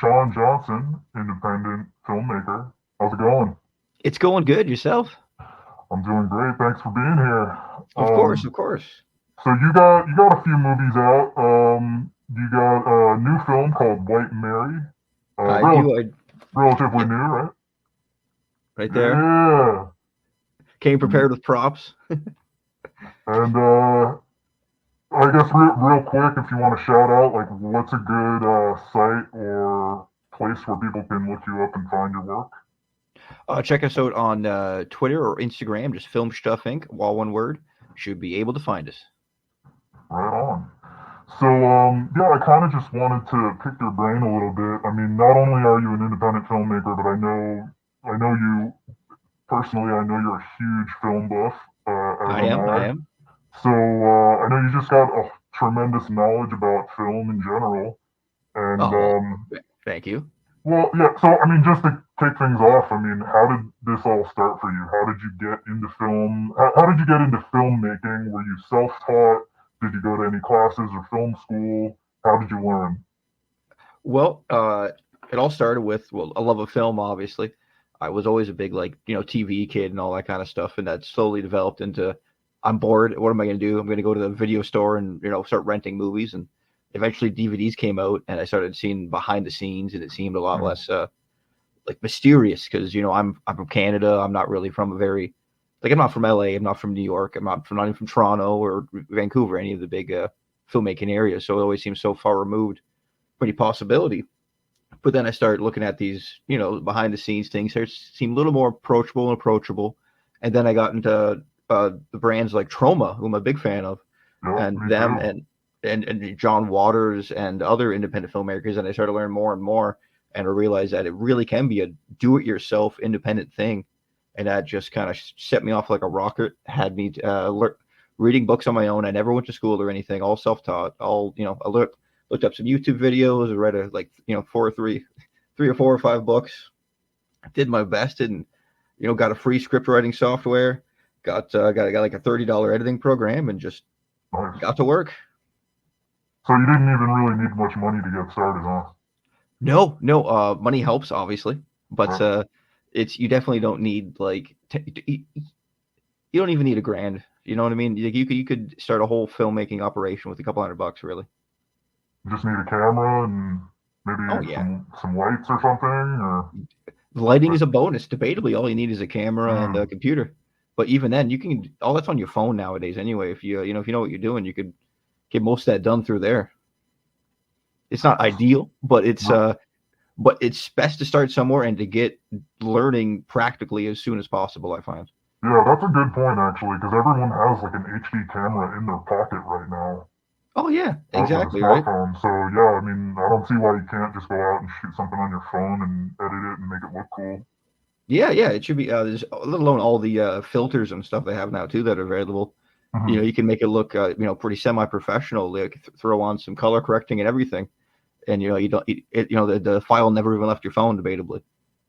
Sean Johnson, independent filmmaker. How's it going? It's going good. Yourself? I'm doing great. Thanks for being here. Of course, of course. So you got a few movies out. You got a new film called White Mary. Uh, I rel- do. Relatively Yep, new, right? right there. Yeah. Came And prepared with props. and I guess real quick, if you want to shout out, like, what's a good site or place where people can look you up and find your work? Check us out on Twitter or Instagram. Just Filmschtuffinc, all one word. Should be able to find us. Right on. So, yeah, I kind of just wanted to pick your brain a little bit. I mean, not only are you an independent filmmaker, but I know you personally. I know you're a huge film buff, as I am am. I I. am. So, I know you just got a tremendous knowledge about film in general. And, Oh well. Thank you. well, yeah. So, I mean, just to kick things off, I mean, how did this all start for you? How did you get into film? How did you get into filmmaking? Were you self-taught? Did you go to any classes or film school? How did you learn? Well, it all started with a love of film. Obviously, I was always a big TV kid and all that kind of stuff, and that slowly developed into I'm bored. What am I going to do? I'm going to go to the video store and start renting movies. And eventually DVDs came out, and I started seeing behind the scenes, and it seemed a lot Mm, less like mysterious because I'm from Canada. I'm not really from a very I'm not from LA. I'm not from New York. Not even from Toronto or Vancouver, any of the big filmmaking areas. So it always seems so far removed from any possibility. But then I started looking at these, behind the scenes things. They seem a little more approachable. And then I got into the brands like Troma, who I'm a big fan of, yeah, and me them too. and John Waters and other independent filmmakers. And I started to learn more and more, and I realized that it really can be a do-it-yourself independent thing, and that just kind of set me off like a rocket. Had me reading books on my own. I never went to school or anything. All self-taught. All I looked up some YouTube videos. I read three or four or five books. Did my best, and got a free script writing software. Got like a $30 editing program, and just Nice. got to work. So you didn't even really need much money to get started, huh? No, no, money helps obviously, but Yeah. it's you definitely don't need you don't even need a grand. You know what I mean? You could start a whole filmmaking operation with a couple $100, really. You just need a camera and Oh maybe yeah, some lights or something, or lighting is a bonus. Debatably, all you need is a camera and a mm, computer. But even then, you can all that's on your phone nowadays anyway. If if you know what you're doing, you could get most of that done through there. It's not ideal, but it's best to start somewhere and to get learning practically as soon as possible. I find. yeah, that's a good point actually, because everyone has like an HD camera in their pocket right now Oh yeah, with a exactly right. smartphone. So yeah, I mean, I don't see why you can't just go out and shoot something on your phone and edit it and make it look cool. Yeah, yeah, it should be. There's let alone all the filters and stuff they have now too that are available. Hmm. You can make it look pretty semi-professional. Like throw on some color correcting and everything, and you don't the file never even left your phone. Debatably,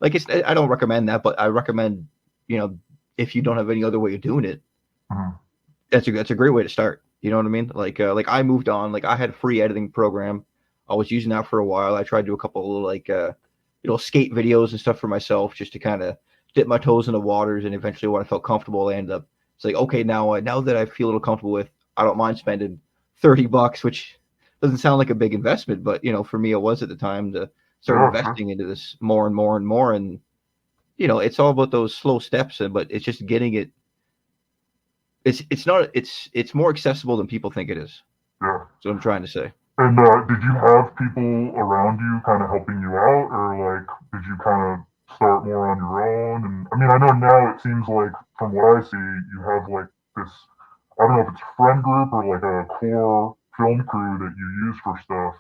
I don't recommend that, but I recommend you know if you don't have any other way of doing it, Hmm. that's a great way to start. You know what I mean? Like I moved on. Like I had a free editing program. I was using that for a while. I tried to do a couple of skate videos and stuff for myself just to kind of dip my toes in the waters. And eventually, when I felt comfortable, I ended up. It's like okay, now that I feel a little comfortable with, I don't mind spending $30, which doesn't sound like a big investment, but for me, it was at the time to start Yeah, sure. investing into this more and more and more. And it's all about those slow steps, but it's just getting it it's not it's more accessible than people think it is. Yeah. That's what I'm trying to say. And did you have people around you kind of helping you out, or like did you kind of start more on your own? And I mean, I know now it seems like from what I see, you have like this. I don't know if it's a friend group or like a core film crew that you use for stuff.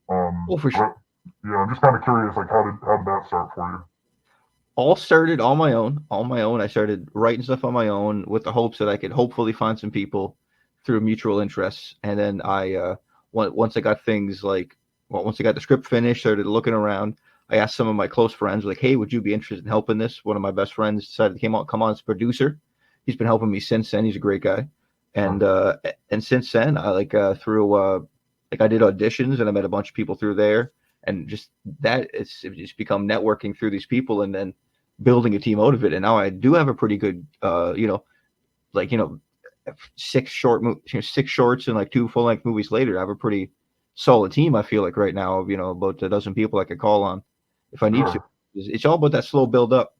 Well, for sure. But yeah, I'm just kind of curious, like how did that start for you? All started on my own. On my own, I started writing stuff on my own with the hopes that I could hopefully find some people through mutual interests. And then once I got once I got the script finished, started looking around. I asked some of my close friends, like, "Hey, would you be interested in helping this?" One of my best friends decided to come on as a producer. He's been helping me since then. He's a great guy, and Nice. uh, and since then, I through I did auditions and I met a bunch of people through there, and just that it's just become networking through these people and then building a team out of it. And now I do have a pretty good, like 6 shorts and like 2 full length movies later. I have a pretty solid team. I feel like right now of about a dozen people I could call on if I need to. Sure. It's all about that slow build up,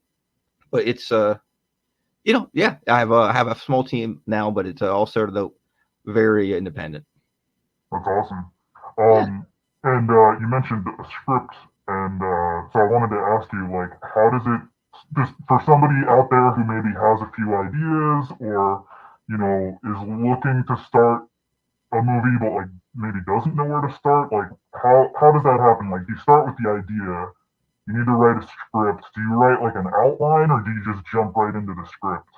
but it's yeah, I have a small team now, but it's all started out very independent. That's awesome. Yeah. And you mentioned a script, and so I wanted to ask you, like, how does it, just for somebody out there who maybe has a few ideas or, is looking to start a movie but like maybe doesn't know where to start, like how does that happen? Like, you start with the idea, you need to write a script. Do you write like an outline or do you just jump right into the script?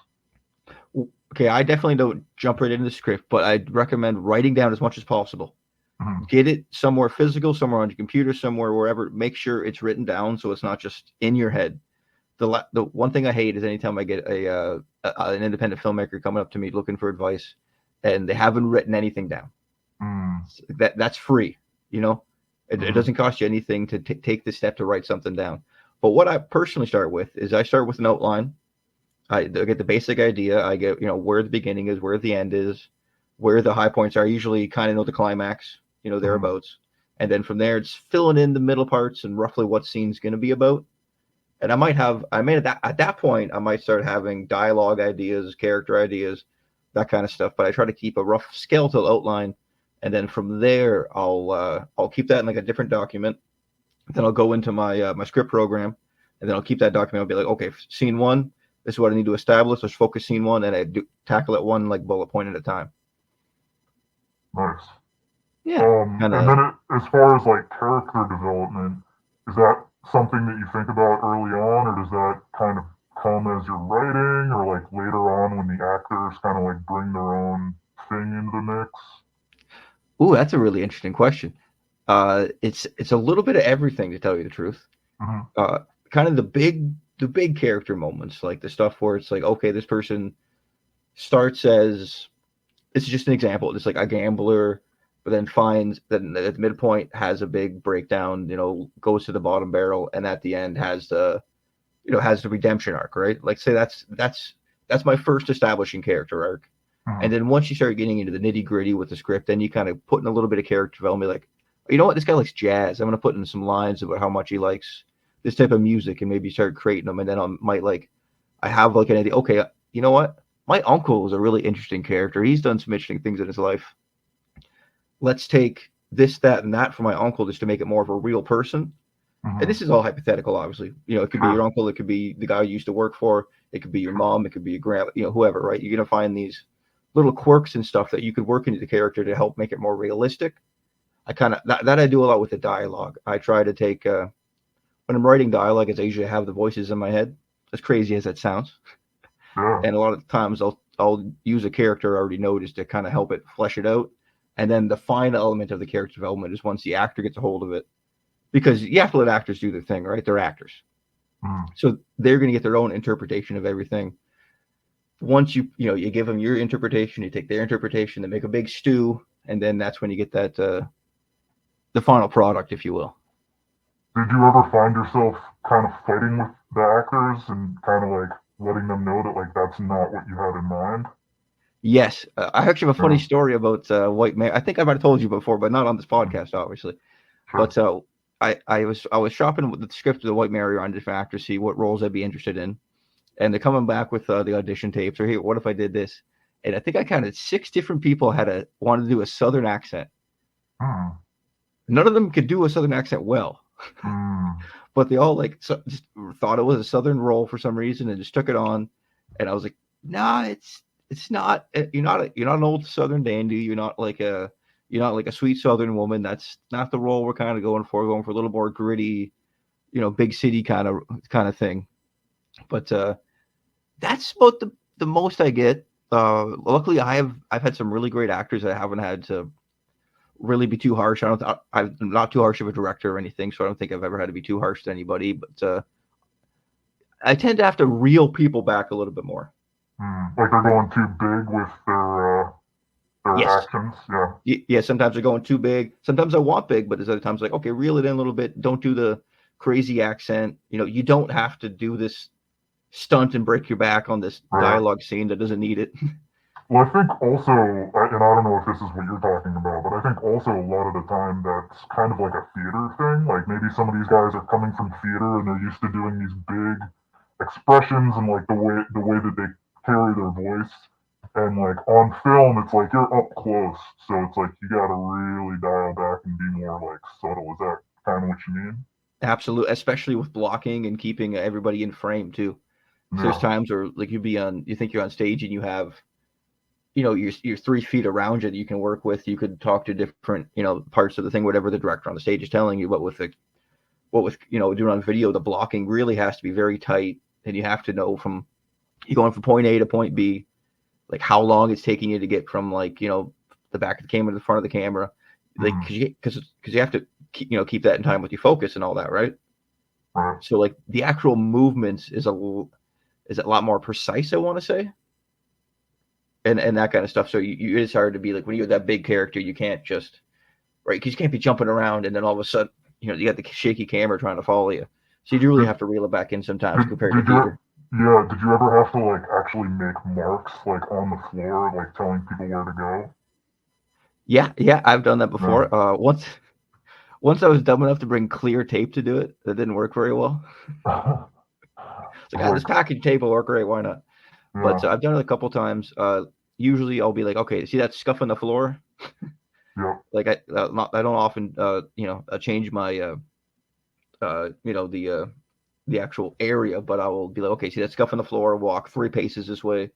Okay, I definitely don't jump right into the script, but I'd recommend writing down as much as possible. Mhm. Get it somewhere physical, somewhere on your computer, somewhere wherever. Make sure it's written down so it's not just in your head. The one thing I hate is anytime I get an independent filmmaker coming up to me looking for advice, and they haven't written anything down. Mm. That's free, you know. It Mhm. doesn't cost you anything to take the step to write something down. But what I personally start with is I start with an outline. I get the basic idea. I get where the beginning is, where the end is, where the high points are. I usually kind of know the climax, Mhm. thereabouts, and then from there it's filling in the middle parts and roughly what scene's going to be about. And I made at that point I might start having dialogue ideas, character ideas, that kind of stuff. But I try to keep a rough skeletal outline, and then from there I'll keep that in like a different document. Then I'll go into my script program, and then I'll keep that document. I'll be like, okay, scene one, this is what I need to establish. Let's focus scene one, and I do tackle it one like bullet point at a time. Nice. Yeah, kind And of. then as far as like character development, is that something that you think about early on, or does that kind of come as you're writing, or like later on when the actors kind of like bring their own thing into the mix? Ooh, that's a really interesting question. It's a little bit of everything to tell you the truth. Hmm. uh, Kind of the big character moments, like the stuff where it's like, okay, this person starts as it's just an example, it's like a gambler, but then finds then at the midpoint has a big breakdown, goes to the bottom barrel, and at the end has the redemption arc, right? Like say that's my first establishing character arc. And Hmm. then once you start getting into the nitty gritty with the script, then you kind of put in a little bit of character development, like, you know what, this guy likes jazz. I'm going to put in some lines about how much he likes this type of music, and maybe start creating them. And then I have like an idea. Okay, you know what? My uncle is a really interesting character. He's done some interesting things in his life. Let's take this, that, and that from my uncle just to make it more of a real person. And Hmm. this is all hypothetical, obviously. It could be your Sure. uncle, it could be the guy you used to work for, it could be your mom, it could be your grand, whoever, right? You're gonna find these little quirks and stuff that you could work into the character to help make it more realistic. I kind of that I do a lot with the dialogue. I try to take when I'm writing dialogue, as I usually have the voices in my head, as crazy as that sounds. Yeah. And a lot of times I'll use a character I already know just to kind of help it flesh it out. And then the final element of the character development is once the actor gets a hold of it, because you have to let actors do their thing, right? They're actors. Hmm. So they're going to get their own interpretation of everything. Once you give them your interpretation, you take their interpretation, they make a big stew, and then that's when you get that the final product, if you will. Did you ever find yourself kind of fighting with the actors and kind of like letting them know that like that's not what you had in mind? Yes, I actually have a funny Yeah. story about White Mary. I think I might have told you before, but not on this Mhm. podcast, obviously. Sure. But I was shopping with the script of the White Mary around different actors, see what roles I'd be interested in, and they're coming back with the audition tapes. Or, hey, what if I did this? And I think I counted 6 different people wanted to do a Southern accent. Hmm. None of them could do a Southern accent well, Hmm. but they all just thought it was a Southern role for some reason and just took it on. And I was like, nah, it's not. You're not an old Southern dandy. You're not like a sweet Southern woman. That's not the role we're kind of going for. We're going for a little more gritty, big city kind of thing. But that's about the most I get. Luckily, I've had some really great actors that I haven't had to really be too harsh. I'm not too harsh of a director or anything, so I don't think I've ever had to be too harsh to anybody. But I tend to have to reel people back a little bit more. Hmm. Like they're going too big with their or Yes. actions. Yeah. Yeah, sometimes they're going too big. Sometimes I want big, but there's other times like, okay, reel it in a little bit. Don't do the crazy accent. You don't have to do this stunt and break your back on this Right. dialogue scene that doesn't need it. Well, I think also, and I don't know if this is what you're talking about, but I think also a lot of the time that's kind of like a theater thing. Like maybe some of these guys are coming from theater and they're used to doing these big expressions and like the way that they carry their voice. And like on film, it's like you're up close, so it's like you got to really dial back and be more like subtle. Is that kind of what you mean? Absolutely, especially with blocking and keeping everybody in frame too. So there's Yeah. times where like you think you're on stage and you have your 3 feet around you that you can work with. You could talk to different parts of the thing, whatever the director on the stage is telling you. But with doing on video, the blocking really has to be very tight, and you have to know from you going from point A to point B, like how long it's taking you to get from like the back of the camera to the front of the camera, like Mm, because you have to keep that in time with your focus and all that, right? right. So like the actual movements is a lot more precise, I want to say, and that kind of stuff. So it's hard to be like when you're that big character, you can't just right because you can't be jumping around and then all of a sudden you got the shaky camera trying to follow you. So you do really Did, have to reel it back in sometimes compared to did you theater. yeah, did you ever have to like actually make marks like on the floor, like telling people where to go? Yeah, I've done that No. before. Once I was dumb enough to bring clear tape to do it, that didn't work very well. It's like, this Like, package tape will work great. Why not? But yeah, I've done it a couple times. Usually I'll be like, okay, see that scuff on the floor? yeah, Like I don't often change my the actual area, but I will be like, okay, see that scuff on the floor? Walk 3 paces this way,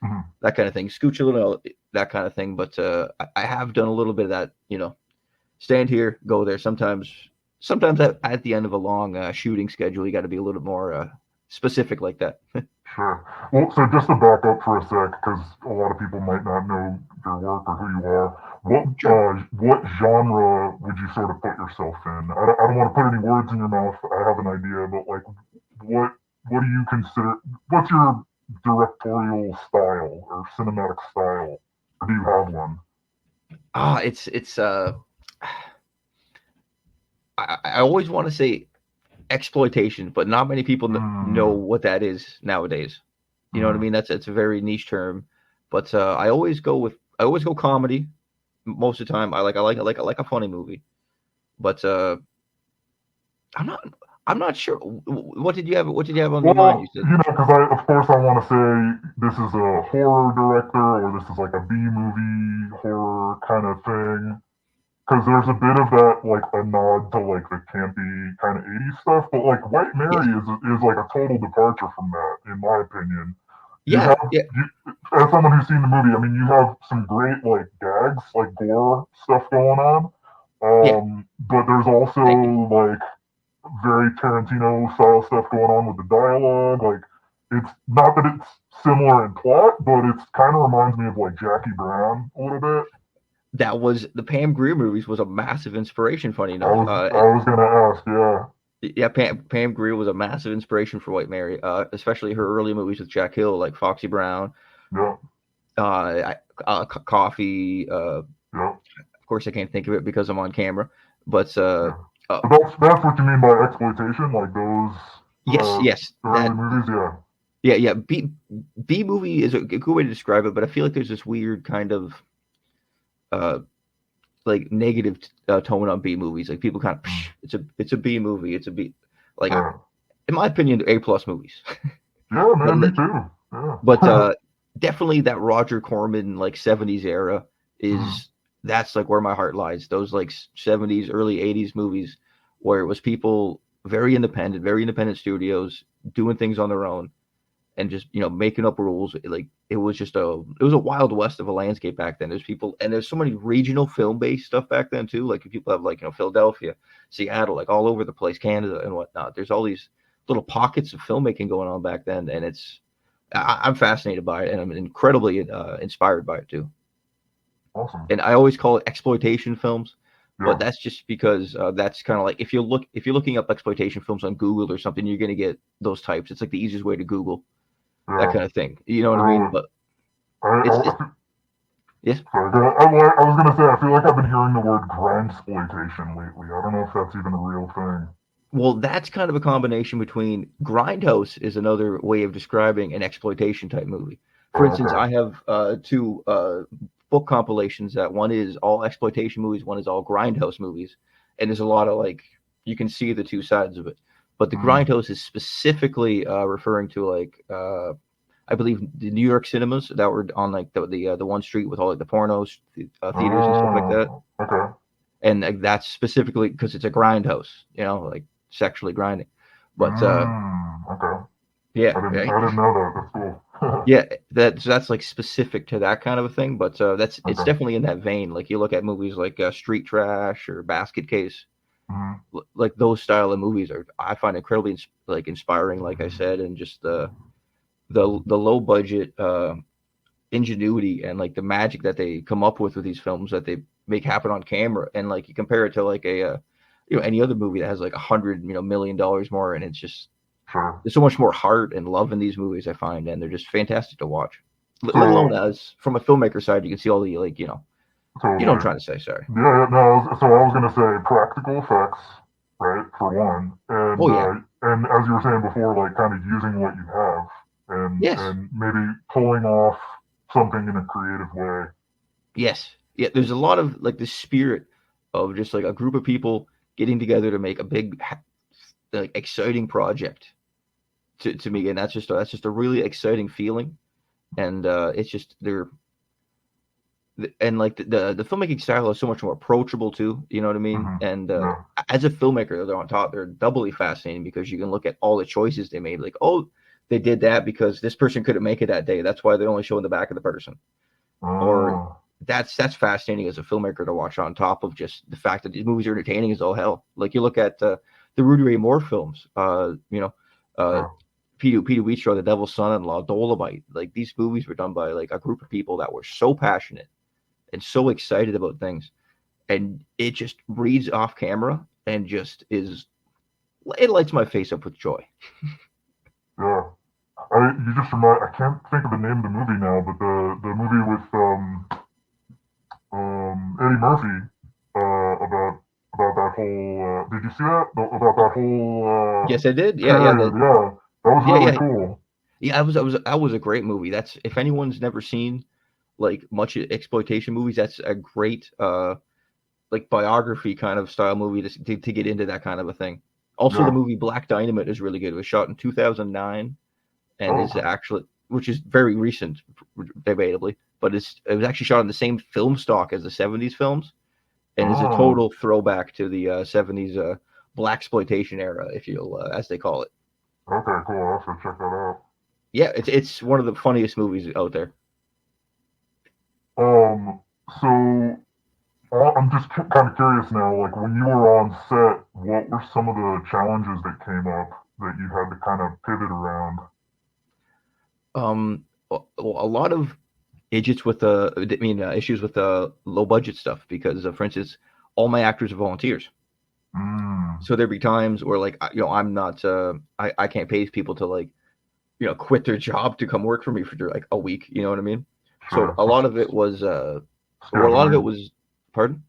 mhm, that kind of thing. Scooch a little, that kind of thing. But I have done a little bit of that. Stand here, go there. Sometimes at the end of a long shooting schedule, you got to be a little more specific like that. sure. Well, so just to back up for a sec, because a lot of people might not know your work or who you are. Sure. What genre would you sort of put yourself in? I don't want to put any words in your mouth. I have an idea, but like, what what do you consider? What's your directorial style or cinematic style? Or do you have one? It's I always want to say exploitation, but not many people know Mm, what that is nowadays. You know what I mm, mean? That's a very niche term, but I always go comedy most of the time. I like a funny movie, but I'm not I'm not sure. What did you have on your mind? You Well, said because of course, I want to say this is a horror director or this is like a B movie horror kind of thing. Because there's a bit of that, like a nod to like the campy kind of 80s stuff, but like White yes, Mary is like a total departure from that, in my opinion. You yeah, have, yeah, you, as someone who's seen the movie, I mean, you have some great like gags, like gore stuff going on. yeah. But there's also Thank you. like very Tarantino style stuff going on with the dialogue. Like, it's not that it's similar in plot, but it's kind of reminds me of like Jackie Brown a little bit. That was the Pam Grier movies was a massive inspiration. Funny I enough, was I was gonna ask, yeah, yeah, Pam Grier was a massive inspiration for White Mary, especially her early movies with Jack Hill, like Foxy Brown, yeah, Coffee. yeah, Of course, I can't think of it because I'm on camera, but yeah. uh, But that's what you mean by exploitation, like those yes, early that movies, yeah. yeah. B movie is a good way to describe it, but I feel like there's this weird kind of uh, like negative tone on B movies. Like people kind of Mm, it's a B movie. It's a B like right. in my opinion, A+ movies. Yeah, but man, me like too. Yeah. but definitely that Roger Corman like 70s era Mm, is that's like where my heart lies. Those like 70s, early 80s movies where it was people very independent studios doing things on their own and just making up rules. Like it was a wild west of a landscape back then. There's people and there's so many regional film based stuff back then too. Like people have like Philadelphia, Seattle, like all over the place, Canada and whatnot. There's all these little pockets of filmmaking going on back then, and I'm fascinated by it, and I'm incredibly inspired by it too. awesome. And I always call it exploitation films, but Yeah, that's just because that's kind of like if you're looking up exploitation films on Google or something, you're gonna get those types. It's like the easiest way to Google that yeah. kind of thing. You know what I mean? Really. But I, it's I, it's I Yes. Sorry, I was gonna say I feel like I've been hearing the word grindsploitation lately. I don't know if that's even a real thing. Well, that's kind of a combination between grindhouse is another way of describing an exploitation type movie. For Oh, instance, okay. I have two book compilations that one is all exploitation movies, one is all grindhouse movies, and there's a lot of like you can see the two sides of it. But the Mm. grindhouse is specifically referring to like I believe the New York cinemas that were on like the one street with all like the pornos theaters and stuff like that, Oh, okay. and that's specifically because it's a grindhouse, like sexually grinding. But Okay. yeah, I didn't know that. That's cool. yeah, that's like specific to that kind of a thing. But that's it's Okay. definitely in that vein. Like you look at movies like Street Trash or Basket Case, Mm. like those style of movies are I find incredibly like inspiring. Like I said, and just the low budget ingenuity and like the magic that they come up with these films that they make happen on camera, and like you compare it to like a any other movie that has like $100 million more, and it's just Sure. there's so much more heart and love in these movies I find, and they're just fantastic to watch. Let alone So as from a filmmaker side, you can see all the like you know what I'm totally. trying to say. Sorry. Yeah, no, so I was gonna say practical effects, right, for one, Oh yeah. and as you were saying before, like kind of using what you have, Yes. and maybe pulling off something in a creative way. Yes. Yeah. There's a lot of like the spirit of just like a group of people getting together to make a big like exciting project to me, and that's just a really exciting feeling, and it's just they're and like the filmmaking style is so much more approachable too. You know what I mean? Hmm. And Yeah. as a filmmaker, they're on top. They're doubly fascinating because you can look at all the choices they made. Like, oh, they did that because this person couldn't make it that day. That's why they're only showing the back of the person. Or Oh, that's fascinating as a filmmaker to watch. On top of just the fact that these movies are entertaining as all hell. Like you look at the Rudy Ray Moore films. Uh, yeah. Peter Wheatshaw, The Devil's Son-in-Law, Dolomite. Like these movies were done by like a group of people that were so passionate and so excited about things, and it just reads off camera and just is it lights my face up with joy. Yeah. You just remind. I can't think of the name of the movie now, but the movie with Eddie Murphy about that whole. Did you see that about that whole Yes, I did. Yeah, yeah, period? Yeah, that was yeah, really yeah, cool. yeah. That was a great movie. That's if anyone's never seen like much exploitation movies, that's a great like biography kind of style movie to get into that kind of a thing. Also, the Yeah. movie Black Dynamite is really good. It was shot in 2009 and Oh, is okay. actually, which is very recent, debatably, but it was actually shot in the same film stock as the 70s films, and is a Oh, total throwback to the 70s black exploitation era, if you'll as they call it. okay, cool. I'll have to check that out. Yeah, it's one of the funniest movies out there. Um, so I'm just kind of curious now. Like when you were on set, what were some of the challenges that came up that you had to kind of pivot around? A lot of idiots with issues with low budget stuff because, for instance, all my actors are volunteers. Mm, So there'd be times where like I'm not I can't pay people to like quit their job to come work for me for like a week. You know what I mean? So sure. a So lot of it was well, a lot of it scheduling, was pardon.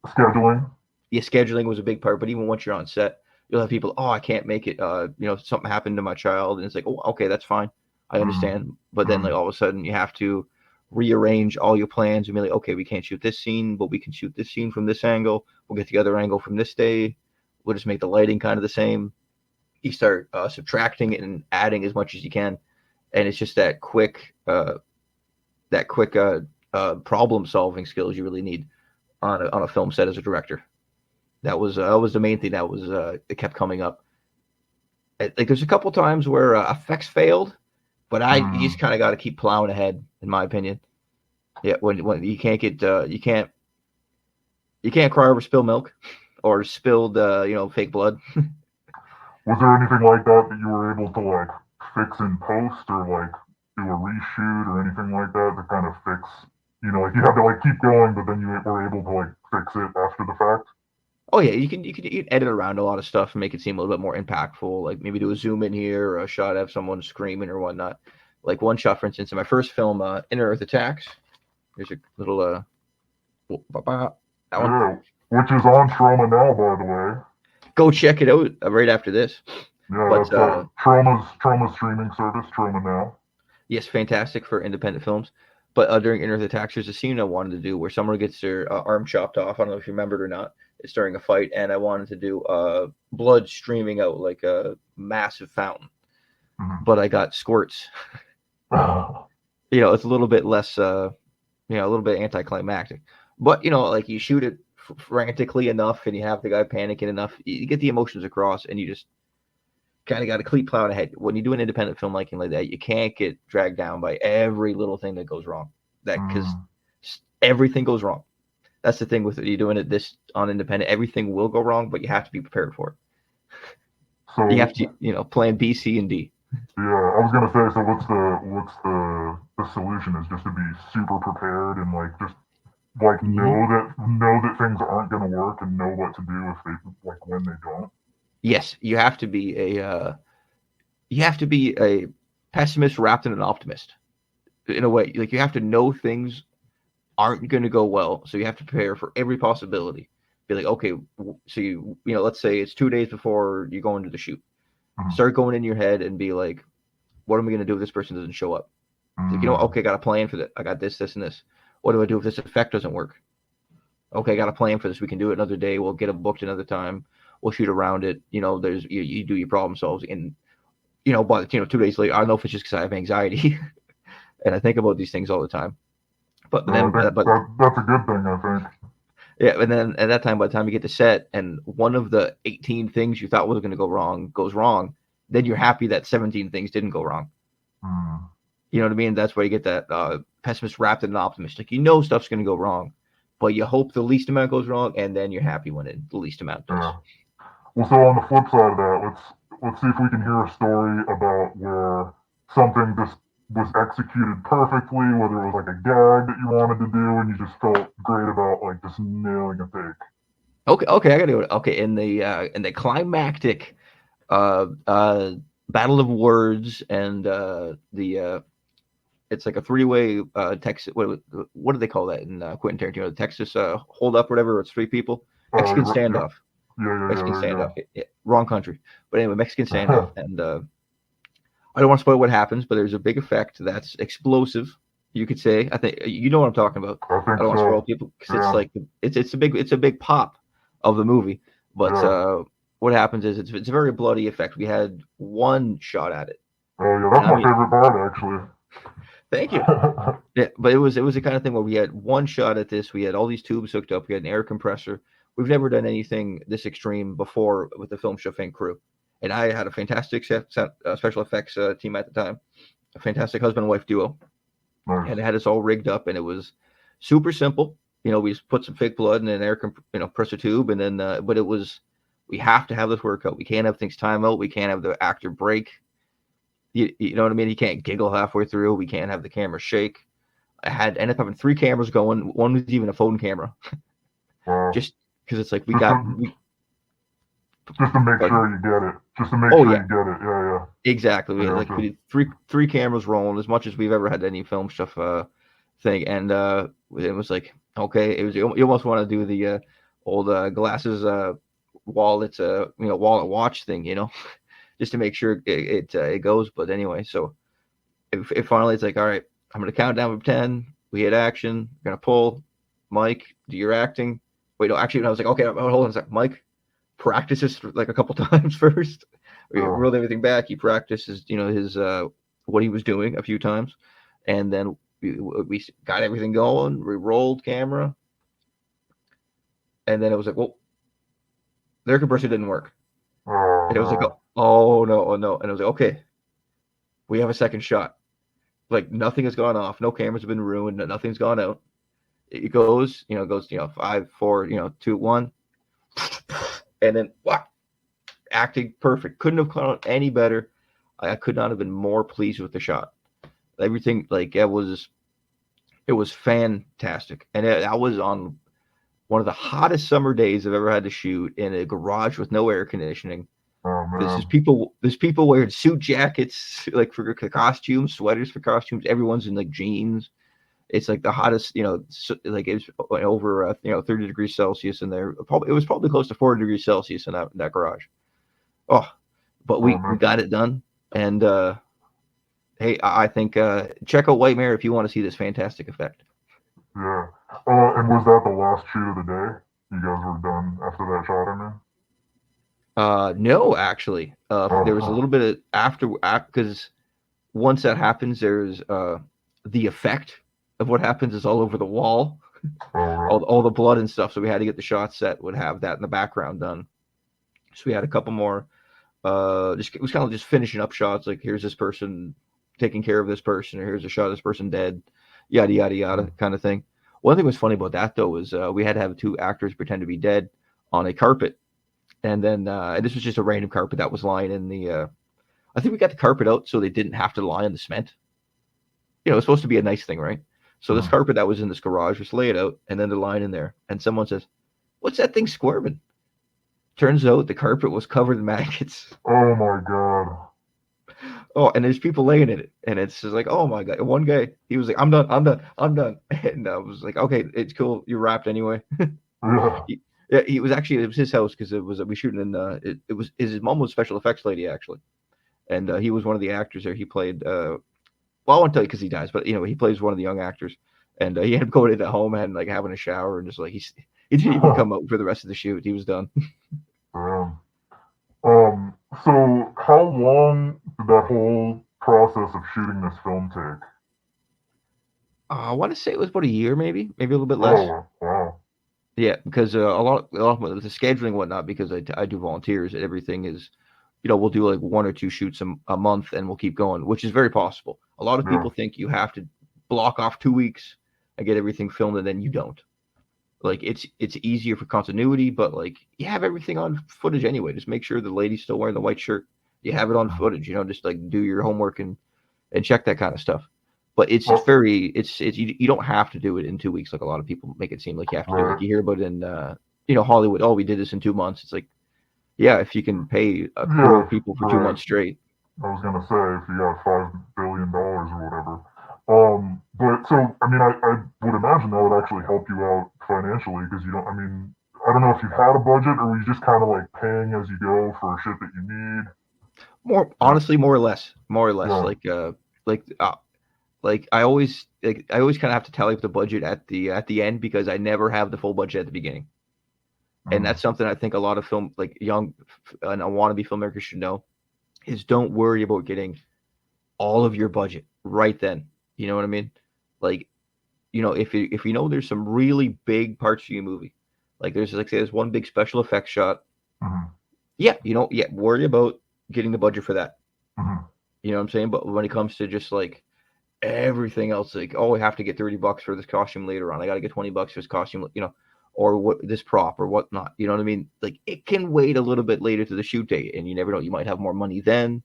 scheduling. Yeah, scheduling was a big part, but even once you're on set, you'll have people, oh, I can't make it. Something happened to my child, and it's like, oh, okay, that's fine, I Mm, understand. But then, like mm, all of a sudden, you have to rearrange all your plans and be like, okay, we can't shoot this scene, but we can shoot this scene from this angle. We'll get the other angle from this day. We'll just make the lighting kind of the same. You start subtracting it and adding as much as you can, and it's just that quick problem solving skills you really need on a film set as a director. That was the main thing that kept coming up. Like there's a couple times where effects failed, but you just mm. kind of got to keep plowing ahead, in my opinion. Yeah, when you can't get you can't cry over spilled milk or spilled fake blood. Was there anything like that that you were able to like fix in post or like do a reshoot or anything like that to kind of fix? Like you had to like keep going, but then you were able to like fix it after the fact. Oh yeah, you can edit around a lot of stuff and make it seem a little bit more impactful. Like maybe do a zoom in here or a shot of someone screaming or whatnot. Like one shot, for instance, in my first film, Inner Earth Attacks. There's a little that one. Yeah, which is on Troma now, by the way. Go check it out right after this. Yeah, But that's Troma's streaming service, Troma now. yes, fantastic for independent films. But during Enter the Attack, there's a scene I wanted to do where someone gets their arm chopped off. I don't know if you remember it or not. It's during a fight, and I wanted to do blood streaming out like a massive fountain. Mm-hmm. But I got squirts. It's a little bit less, a little bit anticlimactic. But like you shoot it frantically enough, and you have the guy panicking enough, you get the emotions across, and you just kind of got to keep plowing ahead. When you do an independent filmmaking like that, you can't get dragged down by every little thing that goes wrong. Because everything goes wrong. That's the thing with it. You're doing it this on independent. Everything will go wrong, but you have to be prepared for it. So you have to, plan B, C, and D. Yeah, I was gonna say. So what's the solution? Is just to be super prepared and like just like know that things aren't gonna work and know what to do if they like when they don't. Yes, you have to be a pessimist wrapped in an optimist in a way. Like you have to know things aren't going to go well, so you have to prepare for every possibility. Be like, okay, so let's say it's 2 days before you go into the shoot. Mm-hmm. Start going in your head and be like, what am I going to do if this person doesn't show up? Like, okay, I got a plan for that. I got this, this, and this. What do I do if this effect doesn't work? Okay, I got a plan for this. We can do it another day. We'll get it booked another time. We'll shoot around it. There's you do your problem solves, and but 2 days later, I don't know if it's just because I have anxiety, and I think about these things all the time. But then, that's a good thing, I think. Yeah, and then at that time, by the time you get to set, and one of the 18 things you thought was going to go wrong goes wrong, then you're happy that 17 things didn't go wrong. You know what I mean? That's where you get that pessimist wrapped in an optimist. Like stuff's going to go wrong, but you hope the least amount goes wrong, and then you're happy when the least amount does. Yeah. Well, so on the flip side of that, let's see if we can hear a story about where something just was executed perfectly, whether it was like a gag that you wanted to do and you just felt great about like just nailing a take. Okay, I gotta go. Okay, in the climactic battle of words and it's like a three-way Texas. What do they call that in Quentin Tarantino? The Texas hold up, whatever. It's three people. Mexican standoff. Mexican standoff. Yeah, wrong country, but anyway, Mexican standoff. And I don't want to spoil what happens, but there's a big effect that's explosive. You could say. I think you know what I'm talking about. I don't want to spoil people because it's like it's a big pop of the movie. But what happens is it's a very bloody effect. We had one shot at it. Oh yeah, that's my favorite part actually. Thank you. Yeah, but it was the kind of thing where we had one shot at this. We had all these tubes hooked up. We had an air compressor. We've never done anything this extreme before with the Filmschtuffinc crew. And I had a fantastic special effects team at the time, a fantastic husband and wife duo. Nice. And it had us all rigged up, and it was super simple. We just put some fake blood in an air compressor tube, and then but it was we have to have this workout. We can't have things time out. We can't have the actor break. You know what I mean? He can't giggle halfway through. We can't have the camera shake. I ended up having 3 cameras going. One was even a phone camera. Wow. Just because it's like just to make sure you get it. Just to make sure you get it. Yeah. Exactly. We did three cameras rolling as much as we've ever had any film stuff thing, and it was like okay. It was you almost want to do the old glasses wallet wallet watch thing, just to make sure it goes. But anyway, so it finally it's like all right, I'm gonna count down from 10. We hit action. We're gonna pull. Mike, do your acting. Wait, no, actually, I was like, okay, hold on a second. Mike, practice this like a couple times first. We rolled everything back. He practices, his what he was doing a few times, and then we got everything going. We rolled camera, and then it was like, well, their compressor didn't work, and it was like, oh no, and it was like, okay, we have a second shot. Like nothing has gone off, no cameras have been ruined, nothing's gone out. It goes, 5, 4, 2, 1, and then wow, acting perfect. Couldn't have come out any better. I could not have been more pleased with the shot. Everything it was fantastic, and that was on one of the hottest summer days I've ever had to shoot in a garage with no air conditioning. Oh, man. There's people wearing suit jackets like for costumes, sweaters for costumes. Everyone's in like jeans. It's like the hottest, like it was over 30 degrees Celsius in there. Probably it was probably close to 40 degrees Celsius in that garage. Oh, but Oh, we man. got it done. And hey, I think check out White Mare if you want to see this fantastic effect. Yeah. And was that the last shoot of the day? You guys were done after that shot, I mean? No, actually, there was a Oh, little bit of after because once that happens, there's the effect of what happens is all over the wall, right. all the blood and stuff. So we had to get the shot set, would have that in the background done. So we had a couple more. Just it was kind of just finishing up shots. Like here's this person taking care of this person, or here's a shot of this person dead, yada yada yada, Mm. kind of thing. One thing was funny about that though was we had to have two actors pretend to be dead on a carpet, and then and this was just a random carpet that was lying in the. I think we got the carpet out so they didn't have to lie on the cement. It's supposed to be a nice thing, right? So this Mm. carpet that was in this garage, just lay it out, and then they're lying in there, and someone says, "What's that thing squirming?" Turns out the carpet was covered in maggots. Oh my god. Oh, and there's people laying in it, and it's just like, oh my god. One guy, he was like, "I'm done, I'm done, I'm done," and I was like, "Okay, it's cool. You're wrapped anyway." Yeah. Yeah, he was actually it was his house because it was we shooting in it was his mom was special effects lady actually, and he was one of the actors there. He played well, I won't tell you because he dies, but he plays one of the young actors, and he ended up going into home and like having a shower and just like he didn't even come out for the rest of the shoot. He was done. Damn. So how long did that whole process of shooting this film take? I want to say it was about a year, maybe a little bit less. Oh, wow. Yeah, because a lot of the scheduling and whatnot, because I do volunteers, everything is, we'll do like one or two shoots a month and we'll keep going, which is very possible. A lot of Yeah. people think you have to block off 2 weeks and get everything filmed, and then you don't. Like it's easier for continuity, but like you have everything on footage anyway. Just make sure the lady's still wearing the white shirt. You have it on Mm. footage, just like do your homework and check that kind of stuff. But it's Oh, very it's you don't have to do it in 2 weeks like a lot of people make it seem like you have to do. Like right. you hear about it in Hollywood. Oh, we did this in 2 months. It's like, yeah, if you can pay a crew Yeah, of people for two right. months straight. I was gonna say if you got $5 billion or whatever. But so I mean, I would imagine that would actually help you out financially because you don't. I mean, I don't know if you had a budget or were you just kind of like paying as you go for shit that you need. More Or, honestly, more or less. yeah. Like I always kind of have to tally up the budget at the end because I never have the full budget at the beginning. And Mm. that's something I think a lot of film like young and wannabe filmmakers should know is don't worry about getting all of your budget right then. You know what I mean? Like, if you know there's some really big parts of your movie, like there's like say there's one big special effects shot, Mm. yeah, worry about getting the budget for that. Mm. You know what I'm saying? But when it comes to just like everything else, like, oh, I have to get $30 for this costume later on. I got to get $20 for this costume, or what this prop or whatnot. You know what I mean? Like it can wait a little bit later to the shoot date, and you never know. You might have more money then.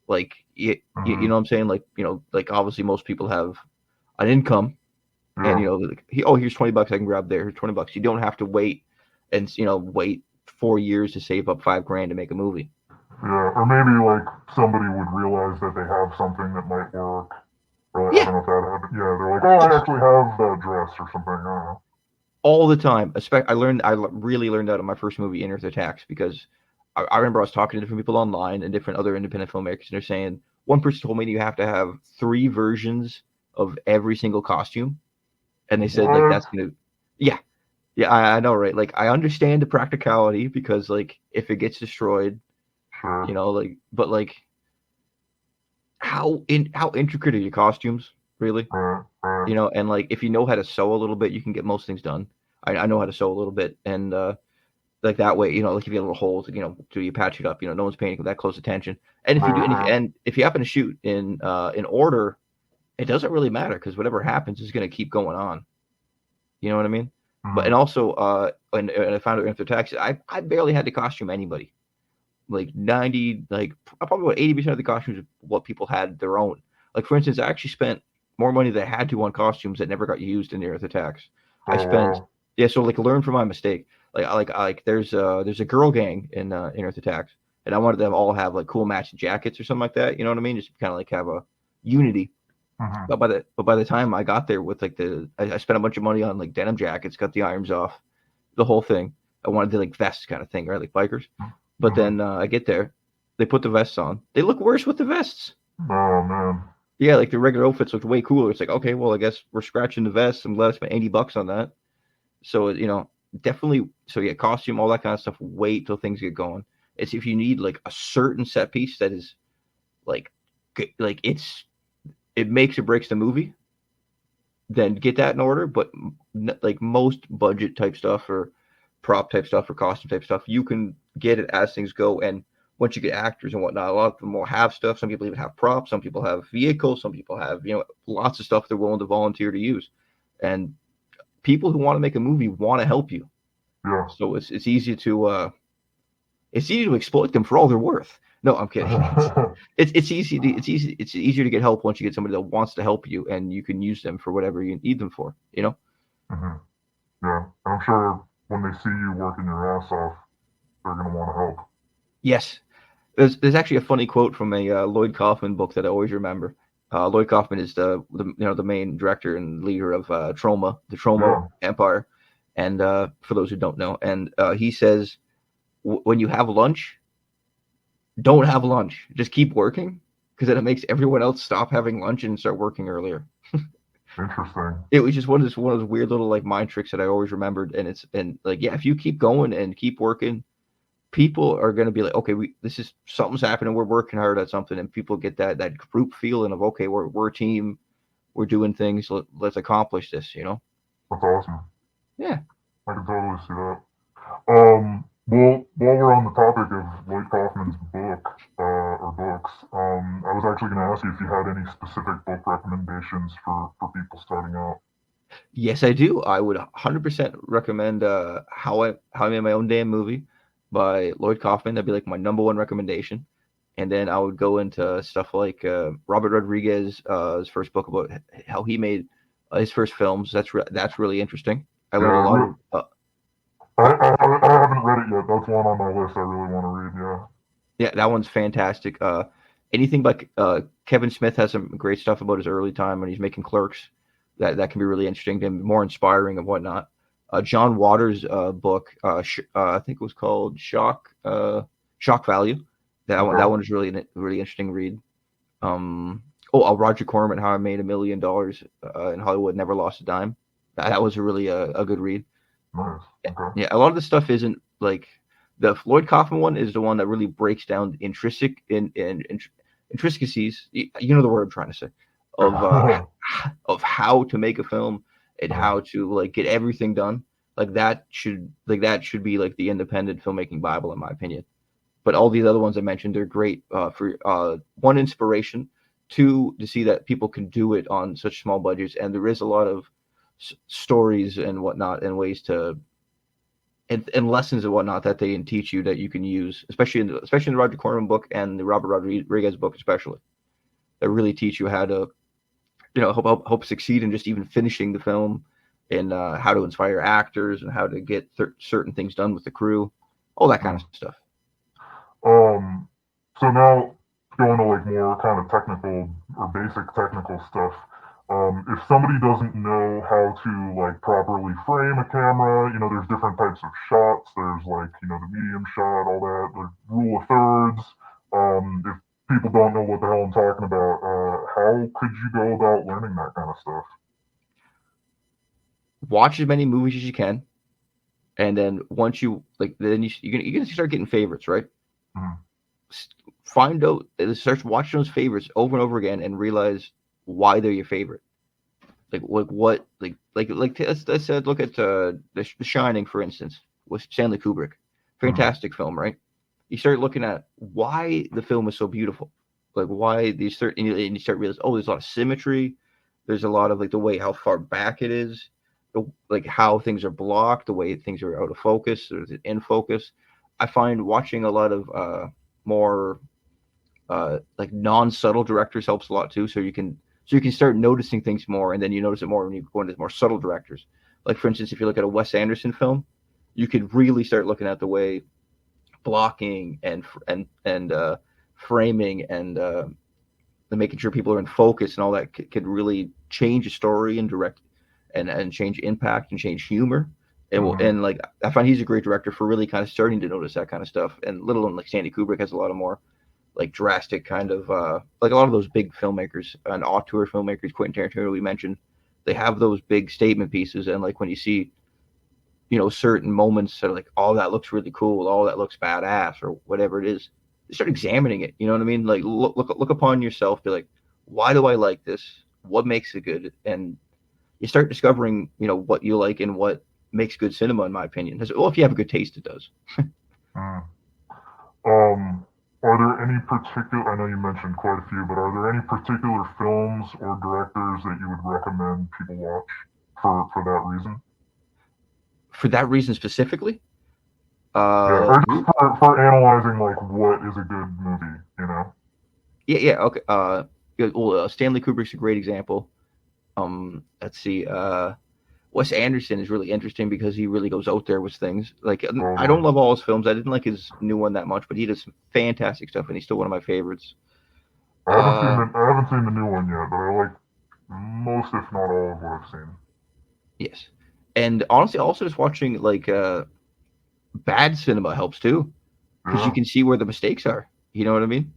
Like you Mm. know what I'm saying? Like like obviously most people have an income, and Yeah. like, oh, here's $20 I can grab there. Here's $20. You don't have to wait and wait 4 years to save up 5 grand to make a movie. Yeah. Or maybe like somebody would realize that they have something that might work. Or I Yeah, don't know if that happened. Yeah. They're like, oh, I actually have that dress or something. I don't know. all the time. I really learned that in my first movie, In Earth Attacks, because I remember I was talking to different people online and different other independent filmmakers, and they're saying one person told me you have to have 3 versions of every single costume, and they said like What? that's gonna, yeah, yeah, I know, right? Like I understand the practicality because like if it gets destroyed, Sure. like, but like how intricate are your costumes, really? Right. Right. And like if you know how to sew a little bit, you can get most things done. I know how to sew a little bit, and like that way, like if you get a little holes, do you patch it up? No one's paying that close attention. And if you do, Right. Right. and if you happen to shoot in order, it doesn't really matter because whatever happens is going to keep going on. You know what I mean? But and Mm. also, and I found out after taxes, I barely had to costume anybody. Like 90, like probably about 80% of the costumes what people had their own. Like for instance, I actually spent more money than I had to on costumes that never got used in the Earth Attacks. I Oh, spent wow. yeah, so like learn from my mistake. Like there's a girl gang in Earth Attacks, and I wanted them all have like cool matching jackets or something like that. You know what I mean? Just kind of like have a unity. Hmm. But by the time I got there with like I spent a bunch of money on like denim jackets, got the irons off, the whole thing. I wanted the like vest kind of thing, right, like bikers. But Hmm. then I get there, they put the vests on. They look worse with the vests. Oh man. Yeah, like the regular outfits looked way cooler. It's like, okay, well, I guess we're scratching the vest. I'm glad I spent $80 on that. So definitely. So yeah, costume, all that kind of stuff. Wait till things get going. It's if you need like a certain set piece that is like, like it makes or breaks the movie, then get that in order. But like most budget type stuff or prop type stuff or costume type stuff, you can get it as things go. And once you get actors and whatnot, a lot of them will have stuff. Some people even have props. Some people have vehicles. Some people have lots of stuff they're willing to volunteer to use. And people who want to make a movie want to help you. Yeah. So it's easy to exploit them for all they're worth. No, I'm kidding. It's easier to get help once you get somebody that wants to help you and you can use them for whatever you need them for. Hmm. Yeah. And I'm sure when they see you working your ass off, they're gonna want to help. Yes, there's actually a funny quote from a Lloyd Kaufman book that I always remember. Lloyd Kaufman is the main director and leader of Troma, the Troma Yeah. Empire, and for those who don't know, and he says when you have lunch, don't have lunch, just keep working because then it makes everyone else stop having lunch and start working earlier. Interesting. It was just one of those weird little like mind tricks that I always remembered, and like yeah, if you keep going and keep working, people are going to be like, okay, this is something's happening. We're working hard at something, and people get that group feeling of okay, we're a team, we're doing things. Let's accomplish this. That's awesome. Yeah. I can totally see that. Well, while we're on the topic of Lloyd Kaufman's book, or books, I was actually going to ask you if you had any specific book recommendations for people starting out. Yes, I do. I would 100% recommend How I Made My Own Damn Movie by Lloyd Kaufman. That'd be like my number one recommendation. And then I would go into stuff like Robert Rodriguez, his first book about how he made his first films. That's really interesting. I learned a Yeah, lot of I haven't read it yet. That's one on my list I really want to read. Yeah. yeah, that one's fantastic. Anything like Kevin Smith has some great stuff about his early time when he's making Clerks. That can be really interesting and more inspiring and whatnot. John Waters' book, I think it was called Shock Value. That Okay. one is really interesting read. Roger Corman, How I Made $1 Million in Hollywood, Never Lost a Dime. That was really a good read. Nice. Okay. Yeah, a lot of the stuff isn't like the Floyd Kaufman one is the one that really breaks down the intricacies. You know the word I'm trying to say of of how to make a film and how to like get everything done. Like that should be like the independent filmmaking bible in my opinion. But all these other ones I mentioned, they're great for one inspiration, two to see that people can do it on such small budgets, and there is a lot of stories and whatnot and ways to and lessons and whatnot that they teach you that you can use, especially in the Roger Corman book and the Robert Rodriguez book, especially that really teach you how to help succeed in just even finishing the film and how to inspire actors and how to get certain things done with the crew, all that kind of stuff. Um, so now going to like more kind of technical or basic technical stuff. If somebody doesn't know how to like properly frame a camera, there's different types of shots. There's like, the medium shot, all that, the rule of thirds. If people don't know what the hell I'm talking about, how could you go about learning that kind of stuff? Watch as many movies as you can, and then once you like, then you're gonna start getting favorites, right? Mhm. Find out, start watching those favorites over and over again, and realize why they're your favorite. Like what let's look at the Shining for instance with Stanley Kubrick, Mhm. fantastic film, right? You start looking at why the film is so beautiful, like why these certain and you start realizing there's a lot of symmetry, there's a lot of like the way how far back it is, like how things are blocked, the way things are out of focus or in focus. I find watching a lot of more like non-subtle directors helps a lot too. So you can start noticing things more, and then you notice it more when you go into more subtle directors. Like for instance, if you look at a Wes Anderson film, you could really start looking at the way blocking and framing and making sure people are in focus and all that could really change a story and direct and change impact and change humor. Mm-hmm. And like I find he's a great director for really kind of starting to notice that kind of stuff. And little known, like Stanley Kubrick has a lot of more like drastic kind of like a lot of those big filmmakers and auteur filmmakers, Quentin Tarantino we mentioned, they have those big statement pieces. And like when you see, certain moments that are like, oh, that looks really cool, oh, that looks badass, or whatever it is, you start examining it. You know what I mean? Like look upon yourself, be like, why do I like this? What makes it good? And you start discovering, what you like and what makes good cinema, in my opinion. Well, if you have a good taste, it does. Mm. Um, are there any particular? I know you mentioned quite a few, but are there any particular films or directors that you would recommend people watch for that reason? For that reason specifically, Yeah, or just ooh, for analyzing like what is a good movie, you know? yeah, okay. Yeah, well, Stanley Kubrick's a great example. Let's see. Wes Anderson is really interesting because he really goes out there with things. Like I Totally. don't love all his films. I didn't like his new one that much, but he does some fantastic stuff, and he's still one of my favorites. Uh, I haven't seen the new one yet, but I like most, if not all, of what I've seen. yes, and honestly, also just watching like bad cinema helps too, because you Yeah. can see where the mistakes are. You know what I mean?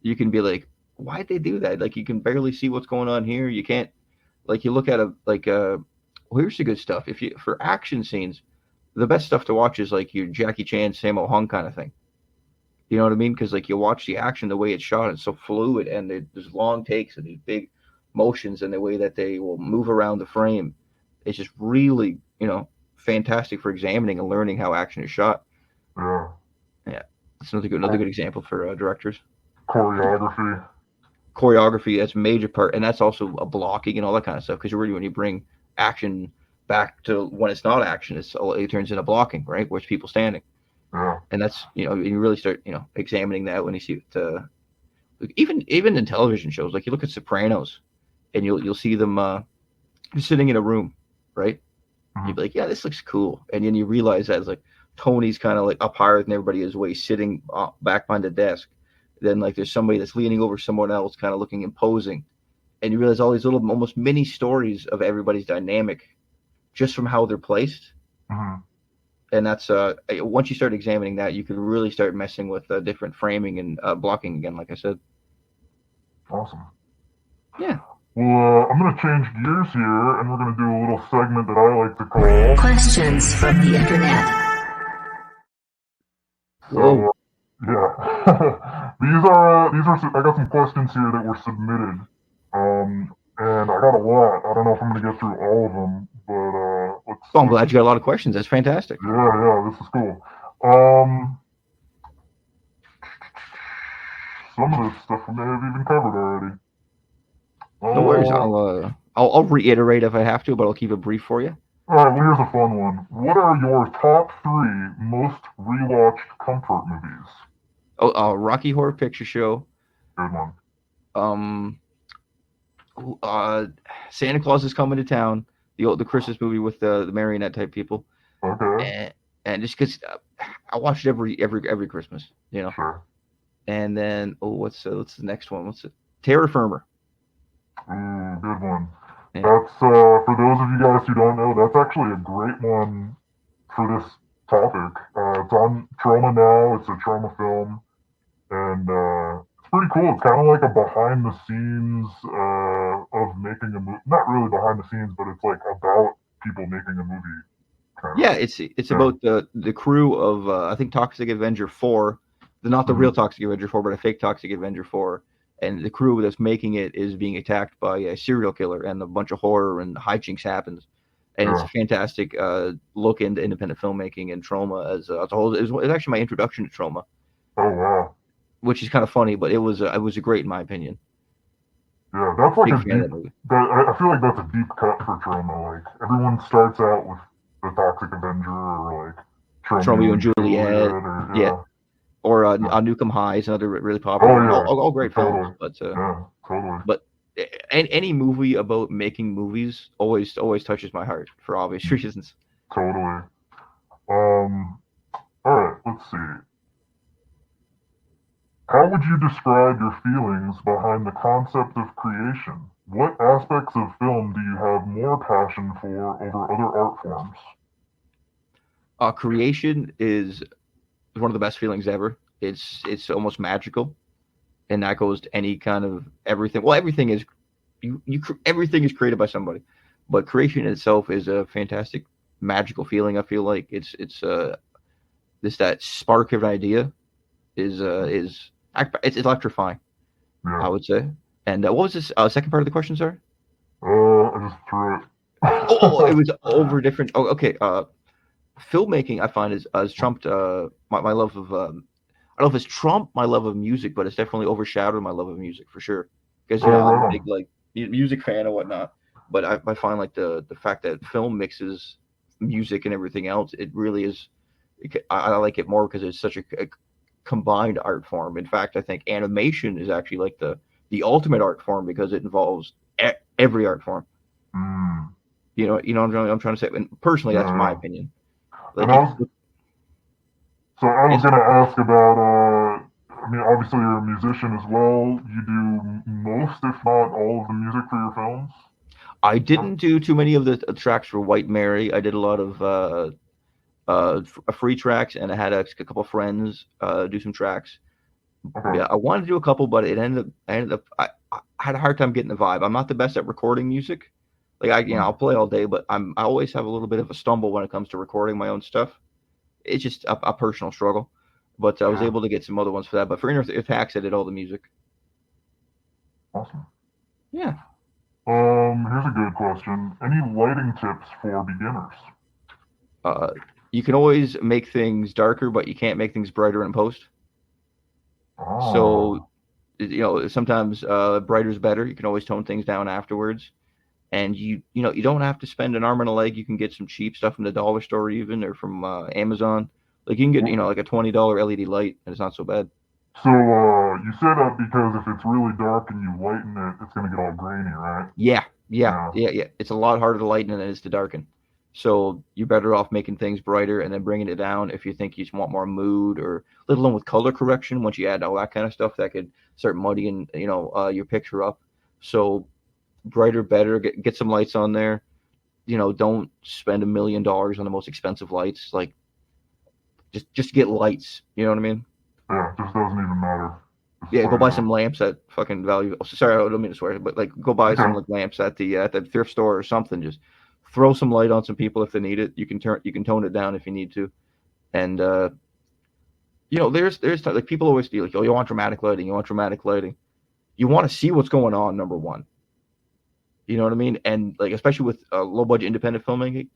You can be like, why'd they do that? Like you can barely see what's going on here. You can't like you look at a like well, here's the good stuff. If you for action scenes, the best stuff to watch is like your Jackie Chan, Sammo Hung kind of thing. You know what I mean? Because like you watch the action, the way it's shot, it's so fluid, and there's long takes and these big motions, and the way that they will move around the frame, it's just really fantastic for examining and learning how action is shot. Yeah. Yeah, that's another good example for directors. Choreography. Choreography, that's a major part, and that's also a blocking and all that kind of stuff. Because really, when you bring action back to when it's not action, it turns into blocking, right? Where it's people standing, Yeah. and that's you really start examining that when you see it. Even in television shows, like you look at Sopranos, and you'll see them just sitting in a room, right? You'd Mm-hmm. be like, yeah, this looks cool, and then you realize that it's like Tony's kind of like up higher than everybody is, way sitting back behind the desk. Then like there's somebody that's leaning over someone else, kind of looking imposing, and you realize all these little almost mini stories of everybody's dynamic just from how they're placed. Mm-hmm. And that's once you start examining that, you can really start messing with different framing and blocking again, like I said. Awesome. Yeah. Well, I'm going to change gears here, and we're going to do a little segment that I like to call Questions from the Internet. So, Whoa. yeah, I got some questions here that were submitted, and I got a lot. I don't know if I'm gonna get through all of them, but Oh, I'm let's glad you got a lot of questions. That's fantastic. yeah, this is cool. Um, some of this stuff we may have even covered already. No worries. Oh, I'll reiterate if I have to, but I'll keep it brief for you. all right. Well, here's a fun one. What are your top three most rewatched comfort movies? Oh, Rocky Horror Picture Show. Good one. Um, uh, Santa Claus is Coming to Town. The Christmas movie with the marionette type people. Okay, And just because I watch it every Christmas, sure. And then what's the next one? What's it? Terror Firmer. Good one. Yeah. That's for those of you guys who don't know, that's actually a great one for this topic. It's on Troma now. It's a Troma film, and it's pretty cool. It's kind of like a behind the scenes of making a movie. Not really behind the scenes, but it's like about people making a movie, kind of. Yeah, it's Yeah. about the crew of I think Toxic Avenger 4, not the Mm-hmm. real Toxic Avenger 4, but a fake Toxic Avenger 4, and the crew that's making it is being attacked by a serial killer, and a bunch of horror and hijinks happens, and it's Yeah. a fantastic look into independent filmmaking and Troma as a whole. It's actually my introduction to Troma, Oh wow. which is kind of funny, but it was a great in my opinion. Yeah, that's like Big a fan of deep. that movie. I feel like that's a deep cut for Troma. Like everyone starts out with the Toxic Avenger or like Romeo Romeo and and Juliet, Juliet or yeah, yeah. or Yeah. on Nukem High is another really popular Oh one. All, yeah, all, all great films, totally. but Yeah, totally. but any movie about making movies always touches my heart for obvious reasons. Totally. Um, all right, let's see. How would you describe your feelings behind the concept of creation? What aspects of film do you have more passion for over other art forms? Creation is one of the best feelings ever. It's almost magical, and that goes to any kind of everything. Well, everything is everything is created by somebody, but creation itself is a fantastic, magical feeling. I feel like it's this that spark of an idea is it's electrifying. I Yeah. would say. And what was this second part of the question, sir? I just threw it. Oh, it was over different. Oh, okay. Filmmaking I find is trumped my love of I don't know if it's trumped my love of music, but it's definitely overshadowed my love of music for sure. Because Oh, I'm a right big on. like music fan and whatnot. But I find like the fact that film mixes music and everything else, it really is. I like it more because it's such a combined art form. In fact, I think animation is actually like the ultimate art form because it involves every art form. Mm, I'm trying to say. And personally, yeah, that's my yeah. opinion. And Like if so I was yes, gonna ask about. I mean, obviously you're a musician as well. You do most, if not all, of the music for your films. I Yep. didn't do too many of the tracks for White Mary. I did a lot of free tracks, and I had a couple friends do some tracks. Okay. Yeah, I wanted to do a couple, but I had a hard time getting the vibe. I'm not the best at recording music. Like Mm, I'll play all day, but I always have a little bit of a stumble when it comes to recording my own stuff. It's just a personal struggle. But I was sure. able to get some other ones for that. But for Inner Attacks, I did all the music. Awesome. Yeah. Here's a good question. Any lighting tips for beginners? Uh, you can always make things darker, but you can't make things brighter in post. So, Oh, sometimes brighter is better. You can always tone things down afterwards. And you don't have to spend an arm and a leg. You can get some cheap stuff from the dollar store even or from Amazon. Like you can get, well, like a $20 LED light and it's not so bad. so you say that because if it's really dark and you lighten it, it's gonna get all grainy, right? Yeah, yeah, Yeah. yeah, yeah. It's a lot harder to lighten than it is to darken. So you're better off making things brighter and then bringing it down if you think you just want more mood or let alone with color correction. Once you add all that kind of stuff, that could start muddying, your picture up. So brighter, better. Get some lights on there. Don't spend $1 million on the most expensive lights. Like just get lights. You know what I mean? Yeah, it just doesn't even matter. Just Yeah, put go it buy out. some lamps at fucking value. Oh, sorry, I don't mean to swear, but like go buy some Okay. like lamps at the thrift store or something. Just throw some light on some people if they need it. You can tone it down if you need to. And there's like people always be like, oh, you want dramatic lighting, you want dramatic lighting. You want to see what's going on. Number one, you know what I mean? And like especially with low budget independent filmmaking,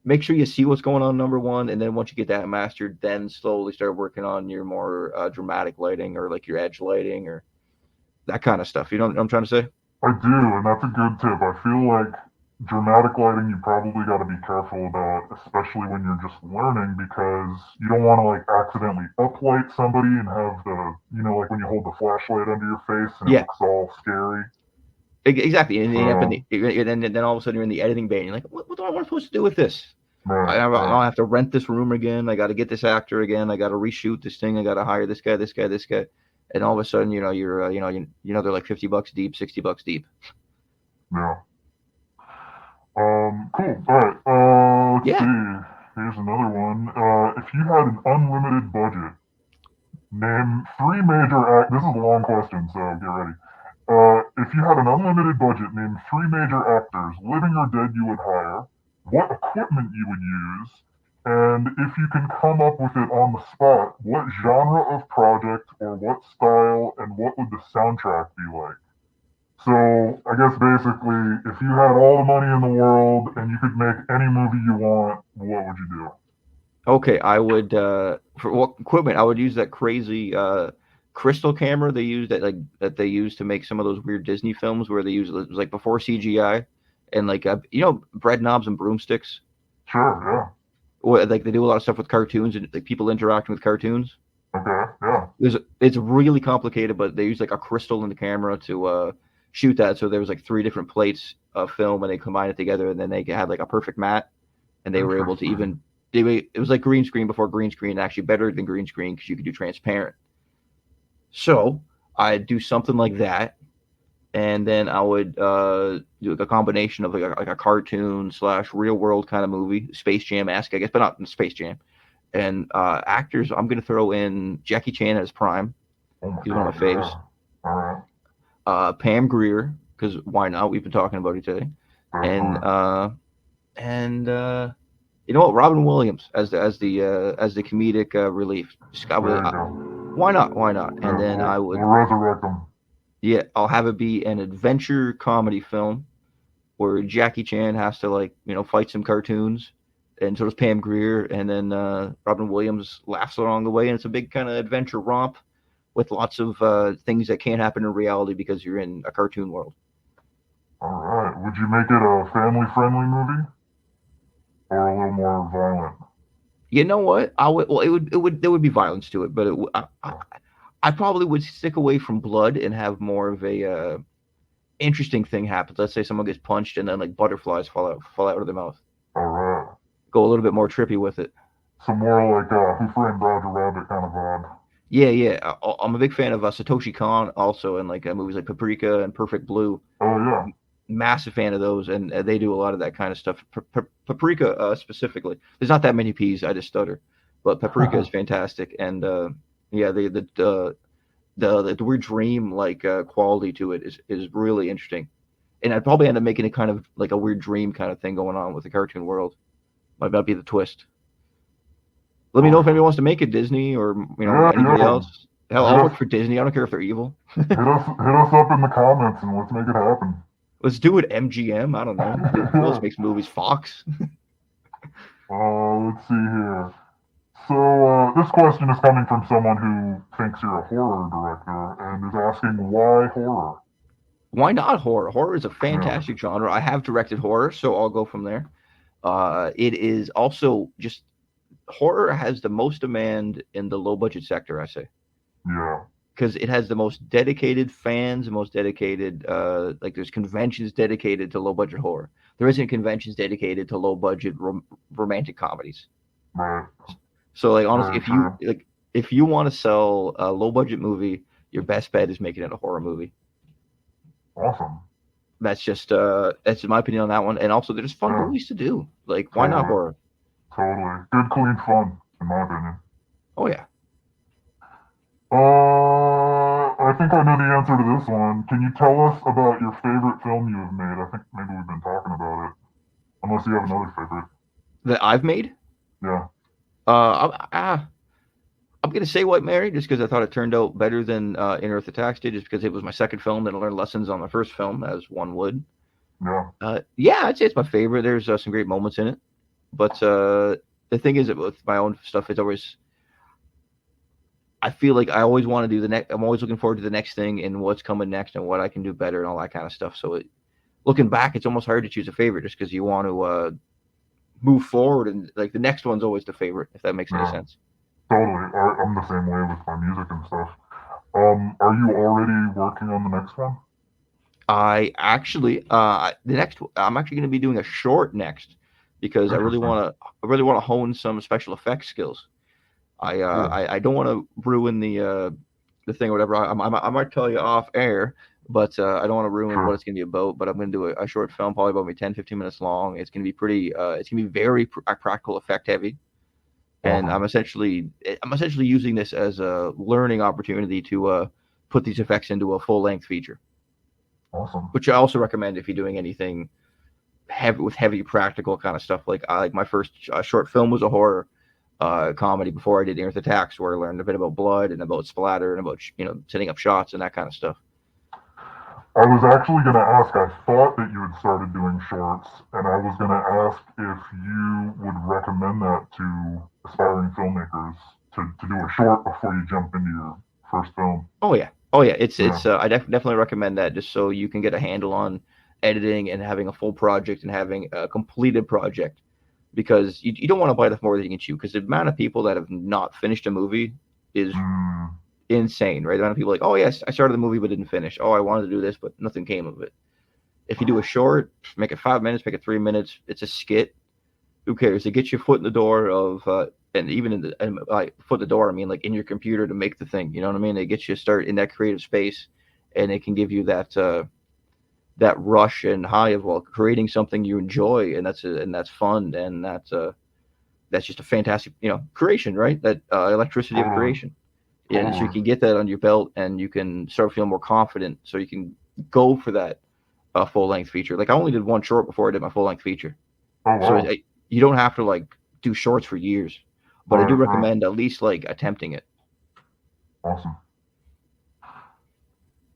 make sure you see what's going on. Number one, and then once you get that mastered, then slowly start working on your more dramatic lighting or like your edge lighting or that kind of stuff. You know what I'm trying to say? I do, and that's a good tip. I feel like dramatic lighting you probably got to be careful about, especially when you're just learning, because you don't want to like accidentally uplight somebody and have like when you hold the flashlight under your face and it Yeah, looks all scary. exactly. And So, then all of a sudden you're in the editing bay and you're like, what do I want supposed to do with this? right, I right, have to rent this room again. I got to get this actor again. I got to reshoot this thing. I got to hire this guy, this guy, this guy. And all of a sudden, they're like $50 deep, $60 deep. yeah. Cool. All right. Let's Yeah. see. Here's another one. If you had an unlimited budget, name three major act. This is a long question, so get ready. If you had an unlimited budget, name three major actors, living or dead, you would hire, what equipment you would use, and if you can come up with it on the spot, what genre of project or what style and what would the soundtrack be like? So, I guess basically, if you had all the money in the world and you could make any movie you want, what would you do? Okay. I would, for what equipment, I would use that crazy crystal camera that they use to make some of those weird Disney films where they use it was like before CGI and like, bread knobs and broomsticks. Sure, yeah. Or like they do a lot of stuff with cartoons and like people interacting with cartoons. Okay, yeah. It's really complicated, but they use like a crystal in the camera to shoot that. So there was like three different plates of film, and they combined it together, and then they had like a perfect matte, and they were able to Interesting. even it was like green screen before green screen, actually better than green screen because you could do transparent. So I'd do something like that, and then I would do a combination of like a cartoon slash real world kind of movie, Space Jam esque, I guess, but not Space Jam. And actors, I'm gonna throw in Jackie Chan as Prime. Oh my He's one god, of my faves. yeah. Alright. Pam Grier, because why not? We've been talking about it today. And Definitely. you know what? Robin Williams as the comedic relief. There you go. Why not? Why not? Yeah, And then we'll resurrect them. yeah, I'll have it be an adventure comedy film where Jackie Chan has to fight some cartoons, and so does Pam Grier, and then Robin Williams laughs along the way, and it's a big kind of adventure romp with lots of things that can't happen in reality because you're in a cartoon world. Alright. Would you make it a family friendly movie? Or a little more violent? You know what? I would. Well, there would be violence to it, but I probably would stick away from blood and have more of a interesting thing happen. Let's say someone gets punched and then like butterflies fall out of their mouth. Alright. Go a little bit more trippy with it. So more like Who Framed Roger Rabbit kind of vibe. Yeah, yeah. I'm a big fan of Satoshi Kon also, and like movies like Paprika and Perfect Blue. Oh yeah. Massive fan of those, and they do a lot of that kind of stuff. Paprika specifically. There's not that many P's. I just stutter, but Paprika is fantastic, and yeah, the weird dream like quality to it is really interesting, and I'd probably end up making it kind of like a weird dream kind of thing going on with the cartoon world. Might not be the twist. Let me know if anybody wants to make it, Disney or Yeah, anybody yeah. else. Hell, I'll work for Disney. I don't care if they're evil. Hit us up in the comments and let's make it happen. Let's do it, MGM. I don't know. Who else makes movies? Fox. Let's see here. So this question is coming from someone who thinks you're a horror director and is asking why horror. Why not horror? Horror is a Yeah. fantastic genre. I have directed horror, so I'll go from there. It is also just horror has the most demand in the low budget sector, I say, Yeah. because it has the most dedicated fans, the most dedicated like there's conventions dedicated to low budget horror. There isn't conventions dedicated to low budget romantic comedies. Right. So like honestly, Very true. if you want to sell a low budget movie, your best bet is making it a horror movie. Awesome. That's my opinion on that one. And also, they're just fun Yeah. movies to do. Like, why not horror? Totally. Good, clean fun, in my opinion. Oh yeah. I think I know the answer to this one. Can you tell us about your favorite film you have made? I think maybe we've been talking about it. Unless you have another favorite. That I've made. Yeah. I'm gonna say White Mary just because I thought it turned out better than In Earth Attacks did, just because it was my second film. Then I learned lessons on my first film, as one would. Yeah. Yeah, I'd say it's my favorite. There's some great moments in it, but the thing is that with my own stuff, it's always I feel like I always want to do the next. I'm always looking forward to the next thing and what's coming next and what I can do better and all that kind of stuff. So looking back, it's almost hard to choose a favorite just because you want to move forward and like the next one's always the favorite, if that makes any sense. Totally. I'm the same way with my music and stuff. Are you already working on the next one? I actually I'm actually going to be doing a short next because I really want to hone some special effects skills. I don't want to ruin the thing or whatever. I might tell you off air, but I don't want to ruin what it's going to be about. But I'm going to do a short film, probably about 10-15 minutes long. It's going to be it's going to be very practical effect heavy, and I'm essentially using this as a learning opportunity to put these effects into a full length feature. Awesome. Which I also recommend if you're doing anything heavy practical kind of stuff. Like my first short film was a horror comedy before I did Earth Attacks, where I learned a bit about blood and about splatter and about setting up shots and that kind of stuff. I was actually going to ask, I thought that you had started doing shorts, and I was going to ask if you would recommend that to aspiring filmmakers to do a short before you jump into your first film. Oh yeah. It's I definitely recommend that just so you can get a handle on editing and having a full project and having a completed project, because you don't want to bite off more than you can chew, because the amount of people that have not finished a movie is insane, right? The amount of people like, oh yes, I started the movie but didn't finish. Oh, I wanted to do this but nothing came of it. If you do a short, make it 5 minutes, make it 3 minutes. It's a skit. Who cares? It gets your foot in the door of and even in like foot the door, I mean, like in your computer to make the thing. You know what I mean? It gets you start in that creative space, and it can give you that rush and high of well creating something you enjoy, and that's fun, and that's just a fantastic creation, right? That electricity of Totally, creation. Yeah, and so you totally. can get that on your belt, and you can start feeling more confident, so you can go for that full length feature. Like I only did one short before I did my full length feature, Oh so wow. you don't have to like do shorts for years, but I do Right, right. recommend at least like attempting it. Awesome.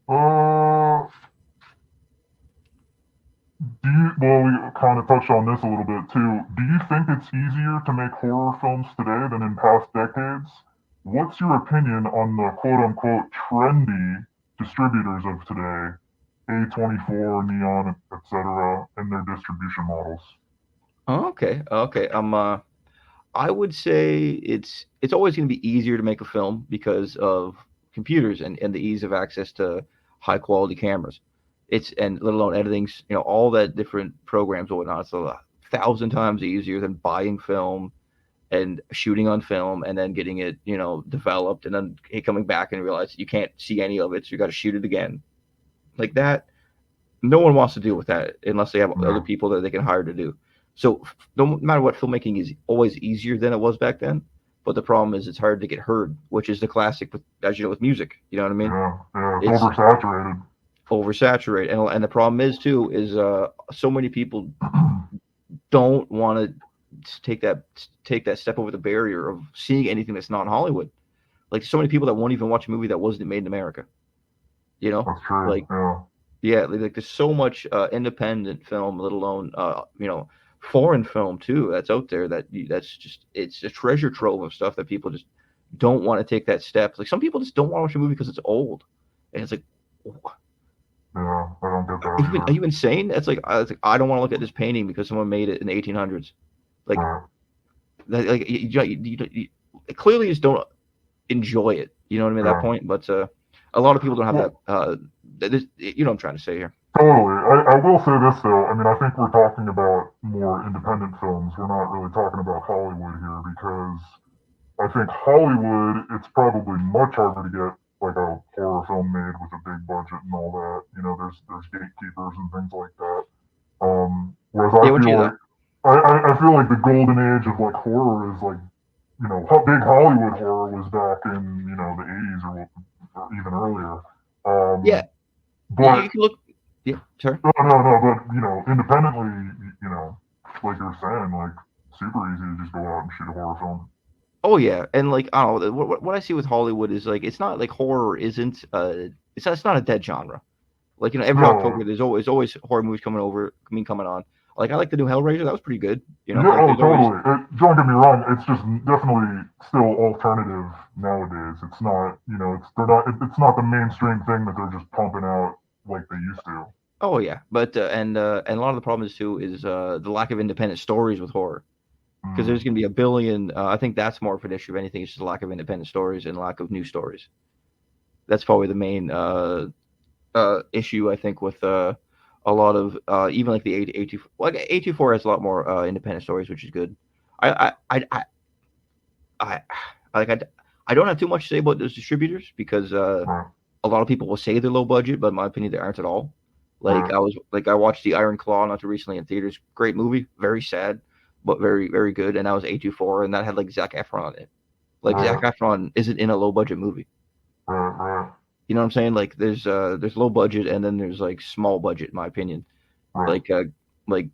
Uh, well, we kind of touched on this a little bit too. Do you think it's easier to make horror films today than in past decades? What's your opinion on the quote unquote trendy distributors of today, A24, Neon, etc., and their distribution models? Oh, okay, okay. I would say it's always going to be easier to make a film because of computers and the ease of access to high quality cameras. It's and let alone editing, all that different programs and whatnot. It's a thousand times easier than buying film and shooting on film and then getting it, developed and then coming back and realize you can't see any of it, so you got to shoot it again. Like that, no one wants to deal with that unless they have other Yeah, people that they can hire to do. So no matter what, filmmaking is always easier than it was back then. But the problem is it's hard to get heard, which is the classic with, as you know, with music. You know what I mean? yeah, yeah. It's It's oversaturated. oversaturated, and the problem is too is so many people don't want to take that step over the barrier of seeing anything that's not in Hollywood. Like so many people that won't even watch a movie that wasn't made in America. You know, That's true. like Yeah, yeah, like there's so much independent film, let alone foreign film too that's out there that's just it's a treasure trove of stuff that people just don't want to take that step. Like some people just don't want to watch a movie because it's old, and it's like, yeah. I don't get are that you, are either. you insane? It's like I don't want to look at this painting because someone made it in the 1800s. Like Right. like you clearly just don't enjoy it. You know what I mean at that Yeah. point, but a lot of people don't have that. Well, You know what I'm trying to say here. totally. I will say this though. I mean, I think we're talking about more independent films. We're not really talking about Hollywood here because I think Hollywood, it's probably much harder to get like a horror film made with a big budget and all that. You know, there's gatekeepers and things like that. Whereas I Yeah, what feel you like I feel like the golden age of like horror is like how big Hollywood horror was back in the 80s or even earlier. yeah, you But can look. Yeah, sorry. no, but independently, like you're saying, like super easy to just go out and shoot a horror film. Oh yeah, and like I don't know what I see with Hollywood is like it's not like horror isn't it's not a dead genre. Like every October No, there's always horror movies coming on. Like I like the new Hellraiser, that was pretty good. yeah, Like oh, there's always totally. Don't get me wrong. It's just definitely still alternative nowadays. It's not, they're not. It's not the mainstream thing that they're just pumping out like they used to. oh yeah, but and a lot of the problems too is the lack of independent stories with horror because there's Mm, going to be a billion. I think that's more of an issue of anything. It's just a lack of independent stories and lack of new stories. That's probably the main issue I think with a lot of even like the A24. Like A24 has a lot more independent stories, which is good. I I I I, I like I don't have too much to say about those distributors because right, a lot of people will say they're low budget, but in my opinion they aren't at all. right, I watched the Iron Claw not too recently in theaters. Great movie, very sad, but very very good. And that was A24, and that had like Zac Efron on it. Like Zac right, Efron isn't in a low budget movie. right, right, You know what I'm saying? Like there's low budget and then there's like small budget in my opinion. right. Like like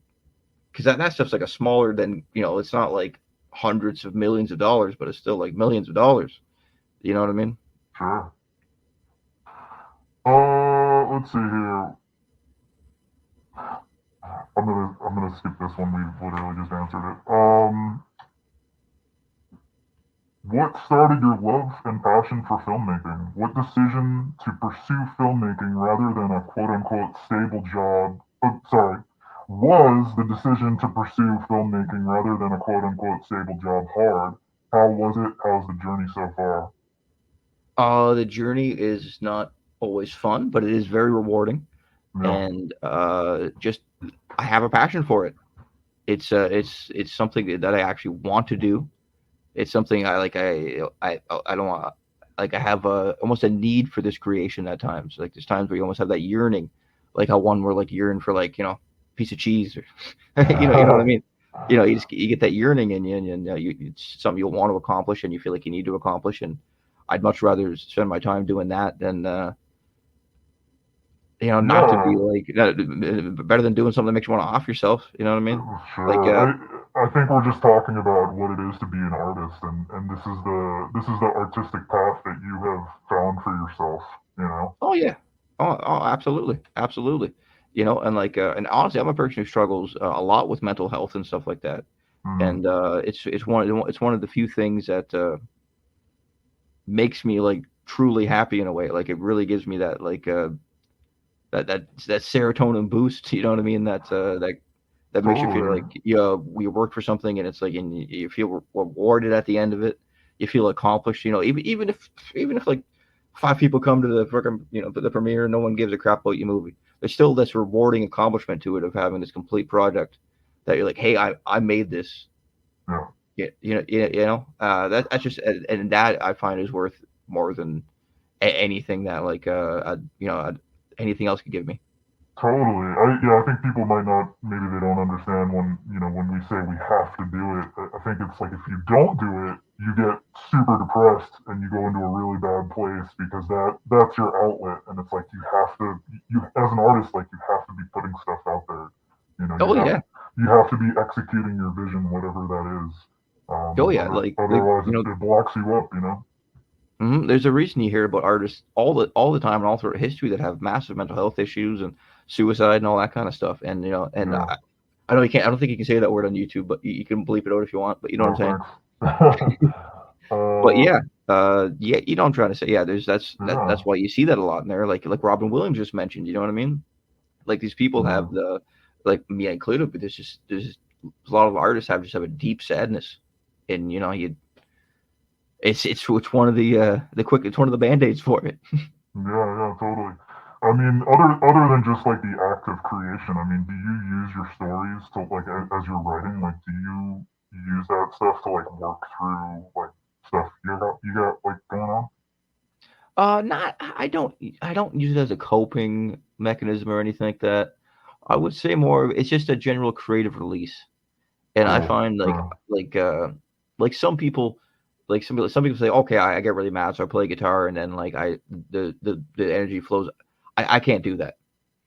because that stuff's like a smaller than it's not like hundreds of millions of dollars, but it's still like millions of dollars. You know what I mean? Sure. Let's see here. I'm gonna skip this one. We literally just answered it. What started your love and passion for filmmaking? What decision to pursue filmmaking rather than a quote unquote stable job? Sorry, was the decision to pursue filmmaking rather than a quote unquote stable job hard? How was it? How's the journey so far? The journey is not always fun, but it is very rewarding, Yeah, and just I have a passion for it. It's something that I actually want to do, It's something I like. I don't want. Like I have almost a need for this creation at times. Like there's times where you almost have that yearning, like how one where like yearn for like piece of cheese or you know what I mean. You get that yearning in you, and it's something you'll want to accomplish, and you feel like you need to accomplish. And I'd much rather spend my time doing that than not to be Yeah, like better than doing something that makes you want to off yourself. You know what I mean? Like, sure. I think we're just talking about what it is to be an artist, and this is the artistic path that you have found for yourself. You know. oh yeah, oh absolutely, absolutely. And like, and honestly, I'm a person who struggles a lot with mental health and stuff like that. Mm, And it's one of the few things that makes me like truly happy in a way. Like it really gives me that like that serotonin boost. You know what I mean? That makes you feel totally. like we worked for something, and it's like, and you feel rewarded at the end of it. You feel accomplished. Even if like five people come to the freaking the premiere, and no one gives a crap about your movie. There's still this rewarding accomplishment to it of having this complete project that you're like, hey, I made this. Yeah. Yeah, that's just, and that I find is worth more than anything that like anything else could give me. Totally. I think people might not, maybe they don't understand when we say we have to do it. I think it's like if you don't do it, you get super depressed and you go into a really bad place because that's your outlet, and it's like you as an artist, like you have to be putting stuff out there. Oh yeah, You have to be executing your vision, whatever that is. oh yeah, like Otherwise it blocks you up. there's a reason you hear about artists all the time and all throughout history that have massive mental health issues and suicide and all that kind of stuff. And Yeah. I know you can't. I don't think you can say that word on YouTube, but you can bleep it out if you want. But you know what I'm No saying. thanks. But uh, yeah, yeah, you know what I'm trying to say. Yeah, there's that's yeah. why you see that a lot in there. Like Robin Williams just mentioned. You know what I mean? Like these people have Yeah. the like me included, but there's a lot of artists have a deep sadness, and it's one of it's one of the band-aids for it. Yeah, yeah, totally. I mean, other than just like the act of creation, I mean, do you use your stories to like as you're writing? Like, do you use that stuff to like work through like stuff you got like going on? Not I don't use it as a coping mechanism or anything like that. I would say more of it's just a general creative release. And I Cool. find Yeah. like uh like some people say, okay, I get really mad, so I play guitar, and then like the energy flows. I can't do that.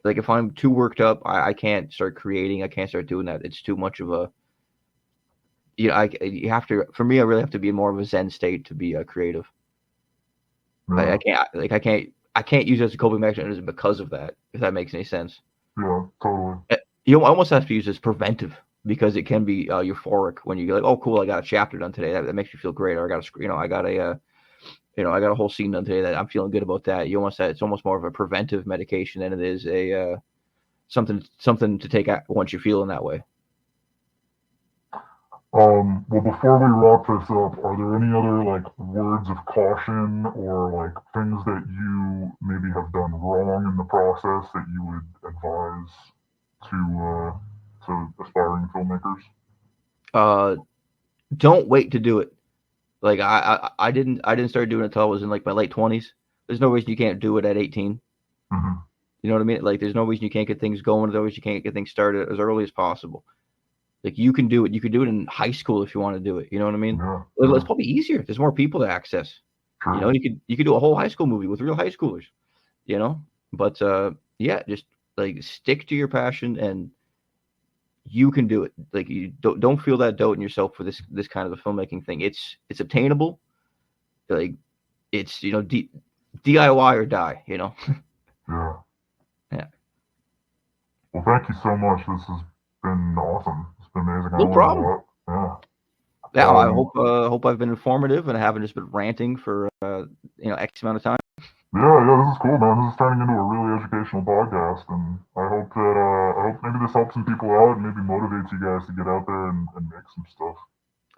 Like if I'm too worked up, I can't start creating. I can't start doing that. It's too much of a you have to, for me, I really have to be in more of a zen state to be creative. I Yeah. can't like I can't use it as a coping mechanism because of that, if that makes any sense. Yeah. Totally. You almost have to use this preventive because it can be euphoric when you go like, oh, cool, I got a chapter done today. That makes you feel great. Or I got I got I got a whole scene done today that I'm feeling good about that. It's almost more of a preventive medication than it is a something to take out once you're feeling that way. Well, before we wrap this up, are there any other like words of caution or like things that you maybe have done wrong in the process that you would advise to aspiring filmmakers? Uh, don't wait to do it. Like I didn't start doing it until I was in like my late 20s. There's no reason you can't do it at 18. Hmm. You know what I mean? Like there's no reason you can't get things going. There's no reason you can't get things started as early as possible. Like you can do it. You could do it in high school if you want to do it. You know what I mean? Yeah, It's yeah, probably easier. There's more people to access. true. You could do a whole high school movie with real high schoolers. You know, but yeah, just like stick to your passion, and you can do it. Like you don't feel that doubt in yourself for this kind of a filmmaking thing. It's obtainable. Like it's DIY or die. Yeah. Yeah, Well, thank you so much. This has been awesome. It's been amazing. I no learned a problem. lot. Yeah. Yeah, I Um, hope I've been informative and I haven't just been ranting for X amount of time. yeah, yeah, this is cool, man. This is turning into a really educational podcast, and I hope maybe this helps some people out and maybe motivates you guys to get out there and make some stuff.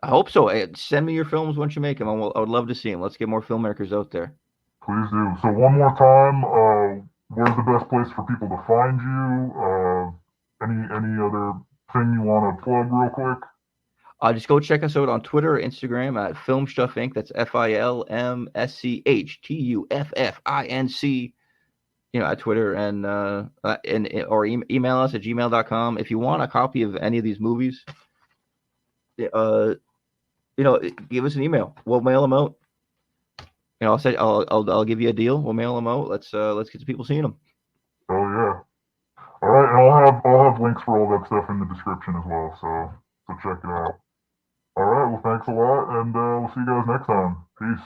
I hope so. Send me your films once you make them. I would love to see them. Let's get more filmmakers out there. Please do. So one more time, where's the best place for people to find you? Any other thing you want to plug real quick? Just go check us out on Twitter or Instagram at Filmschtuffinc. That's FILMSCHTUFFINC. At Twitter and or email us at gmail.com. If you want a copy of any of these movies, give us an email. We'll mail them out. I'll give you a deal. We'll mail them out. Let's get the people seeing them. Oh yeah. All right, and I'll have links for all that stuff in the description as well. So check it out. All right. Well, thanks a lot, and we'll see you guys next time. Peace.